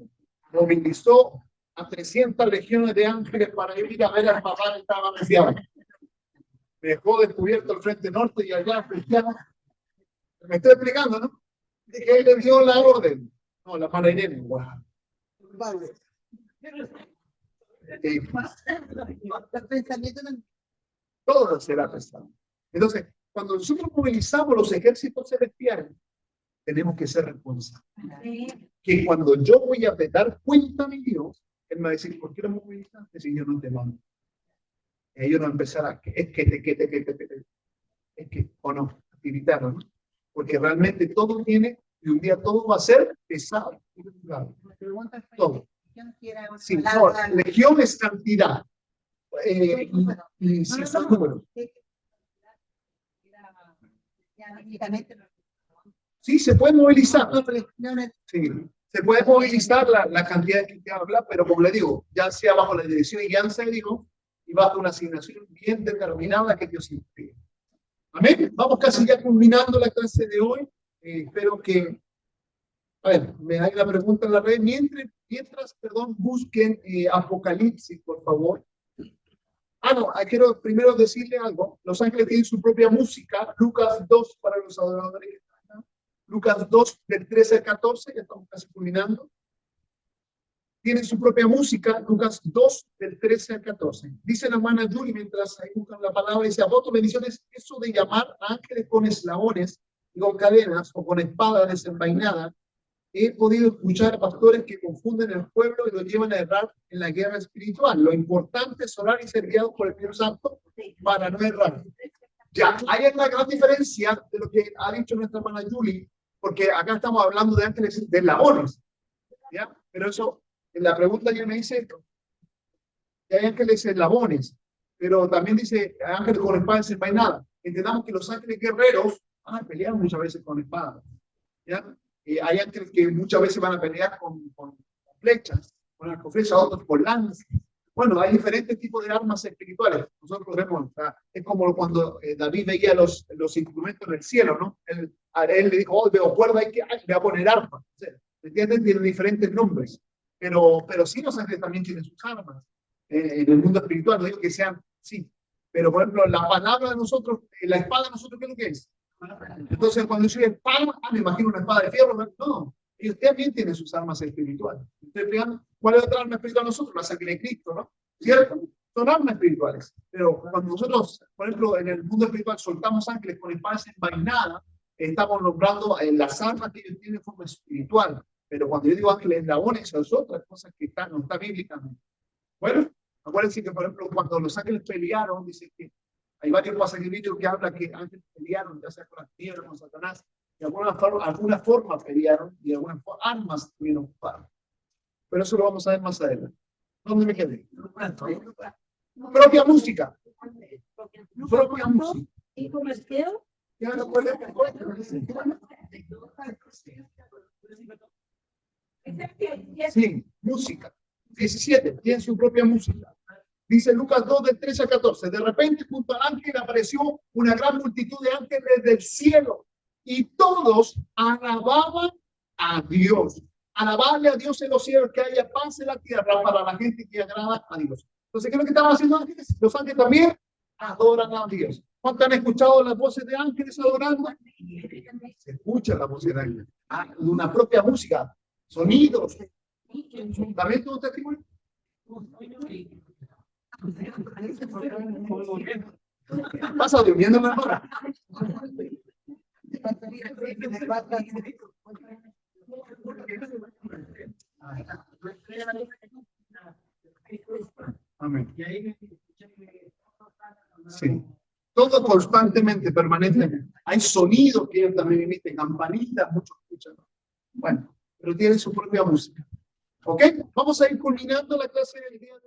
movilizó a 300 legiones de ángeles para ir a ver al papá que estaba resfriado. Me dejó descubierto el frente norte y allá cristiano. Me estoy explicando, ¿no? ¿Quién le dio la orden? No, la hermana Irene. Wow. Todo será pensado. Entonces, cuando nosotros movilizamos los ejércitos celestiales, tenemos que ser responsables. Que cuando yo voy a dar cuenta a mi Dios, Él me va a decir, ¿por qué lo movilizaste si yo no te mando? Y ellos no empezarán, es que, o no, activitarlo, ¿no? Porque realmente todo tiene, y un día todo va a ser pesado. Todo. Sí, no, legión es cantidad. Y si son números. Sí, se puede movilizar. Sí, se puede movilizar la cantidad de que te habla, pero como le digo, ya sea bajo la dirección y guianza de Dios y bajo una asignación bien determinada que Dios implique. Amén. Vamos casi ya culminando la clase de hoy. Espero que, a ver, me hagan la pregunta en la red. Mientras, busquen Apocalipsis, por favor. No, quiero primero decirle algo. Los ángeles tienen su propia música. Lucas 2 para los adoradores que están acá. Lucas 2 del 13 al 14, ya estamos casi culminando. Tienen su propia música. Lucas 2 del 13 al 14. Dice la hermana Julie, mientras ahí buscan la palabra, dice, apóstol, bendiciones, eso de llamar a ángeles con eslabones y con cadenas o con espadas desenvainadas. He podido escuchar a pastores que confunden el pueblo y lo llevan a errar en la guerra espiritual. Lo importante es orar y ser guiados por el Espíritu Santo para no errar. Ya, hay una gran diferencia de lo que ha dicho nuestra hermana Julie, porque acá estamos hablando de ángeles de eslabones, ¿ya? Pero eso, en la pregunta que me dice, que hay ángeles eslabones, pero también dice ángeles con espada desenvainada. Entendamos que los ángeles guerreros van a pelear muchas veces con espadas, ¿ya? Hay ángeles que muchas veces van a pelear con flechas, con arcoflechas, otros con lanzas. Bueno, hay diferentes tipos de armas espirituales. Nosotros vemos, o sea, es como cuando David veía los instrumentos en el cielo, ¿no? A él le dijo, oh, veo cuerda, le voy a poner arma. O sea, ¿entienden? Tienen diferentes nombres. Pero sí, los ángeles también tienen sus armas. En el mundo espiritual, no digo que sean, sí. Pero, por ejemplo, la palabra de nosotros, la espada de nosotros, ¿qué es lo que es? Entonces, cuando yo digo espada, me imagino una espada de fierro. No, ellos también tienen sus armas espirituales. ¿Ustedes fijan? ¿Cuál es otra arma espiritual de nosotros? La sangre de Cristo, ¿no? ¿Cierto? Son armas espirituales. Pero cuando nosotros, por ejemplo, en el mundo espiritual soltamos ángeles con espadas envainadas, estamos nombrando las armas que ellos tienen en forma espiritual. Pero cuando yo digo ángeles eslabones, son otras cosas que no está bíblicamente. Bueno, acuérdense que, por ejemplo, cuando los ángeles pelearon, dice que hay varios pasajes bíblicos que hablan que ángeles pelearon, ya sea con las piedras, con Satanás, de alguna forma pelearon y de algunas armas tuvieron ocupadas. Pero eso lo vamos a ver más adelante. ¿Dónde me quedé? Propia música. Propia música. ¿Y cómo es que? Ya no puede Sí, música. 17, tiene su propia música. Dice Lucas 2, del 13 al 14. De repente, junto al ángel apareció una gran multitud de ángeles del cielo y todos alababan a Dios. Alabarle a Dios en los cielos, que haya paz en la tierra para la gente que agrada a Dios. Entonces, ¿qué es lo que estaban haciendo ángeles? Los ángeles también adoran a Dios. ¿Cuántos han escuchado las voces de ángeles adorando? Se escucha la voz de ángeles. Una propia música, sonidos. ¿También tuvo testimonio? ¿Pasa durmiendo, mi hermana? Amén. Sí. Todo constantemente, permanentemente. Hay sonidos que ellos también emiten, campanitas, muchos escuchan. Bueno, pero tienen su propia música. ¿Ok? Vamos a ir culminando la clase del día de hoy.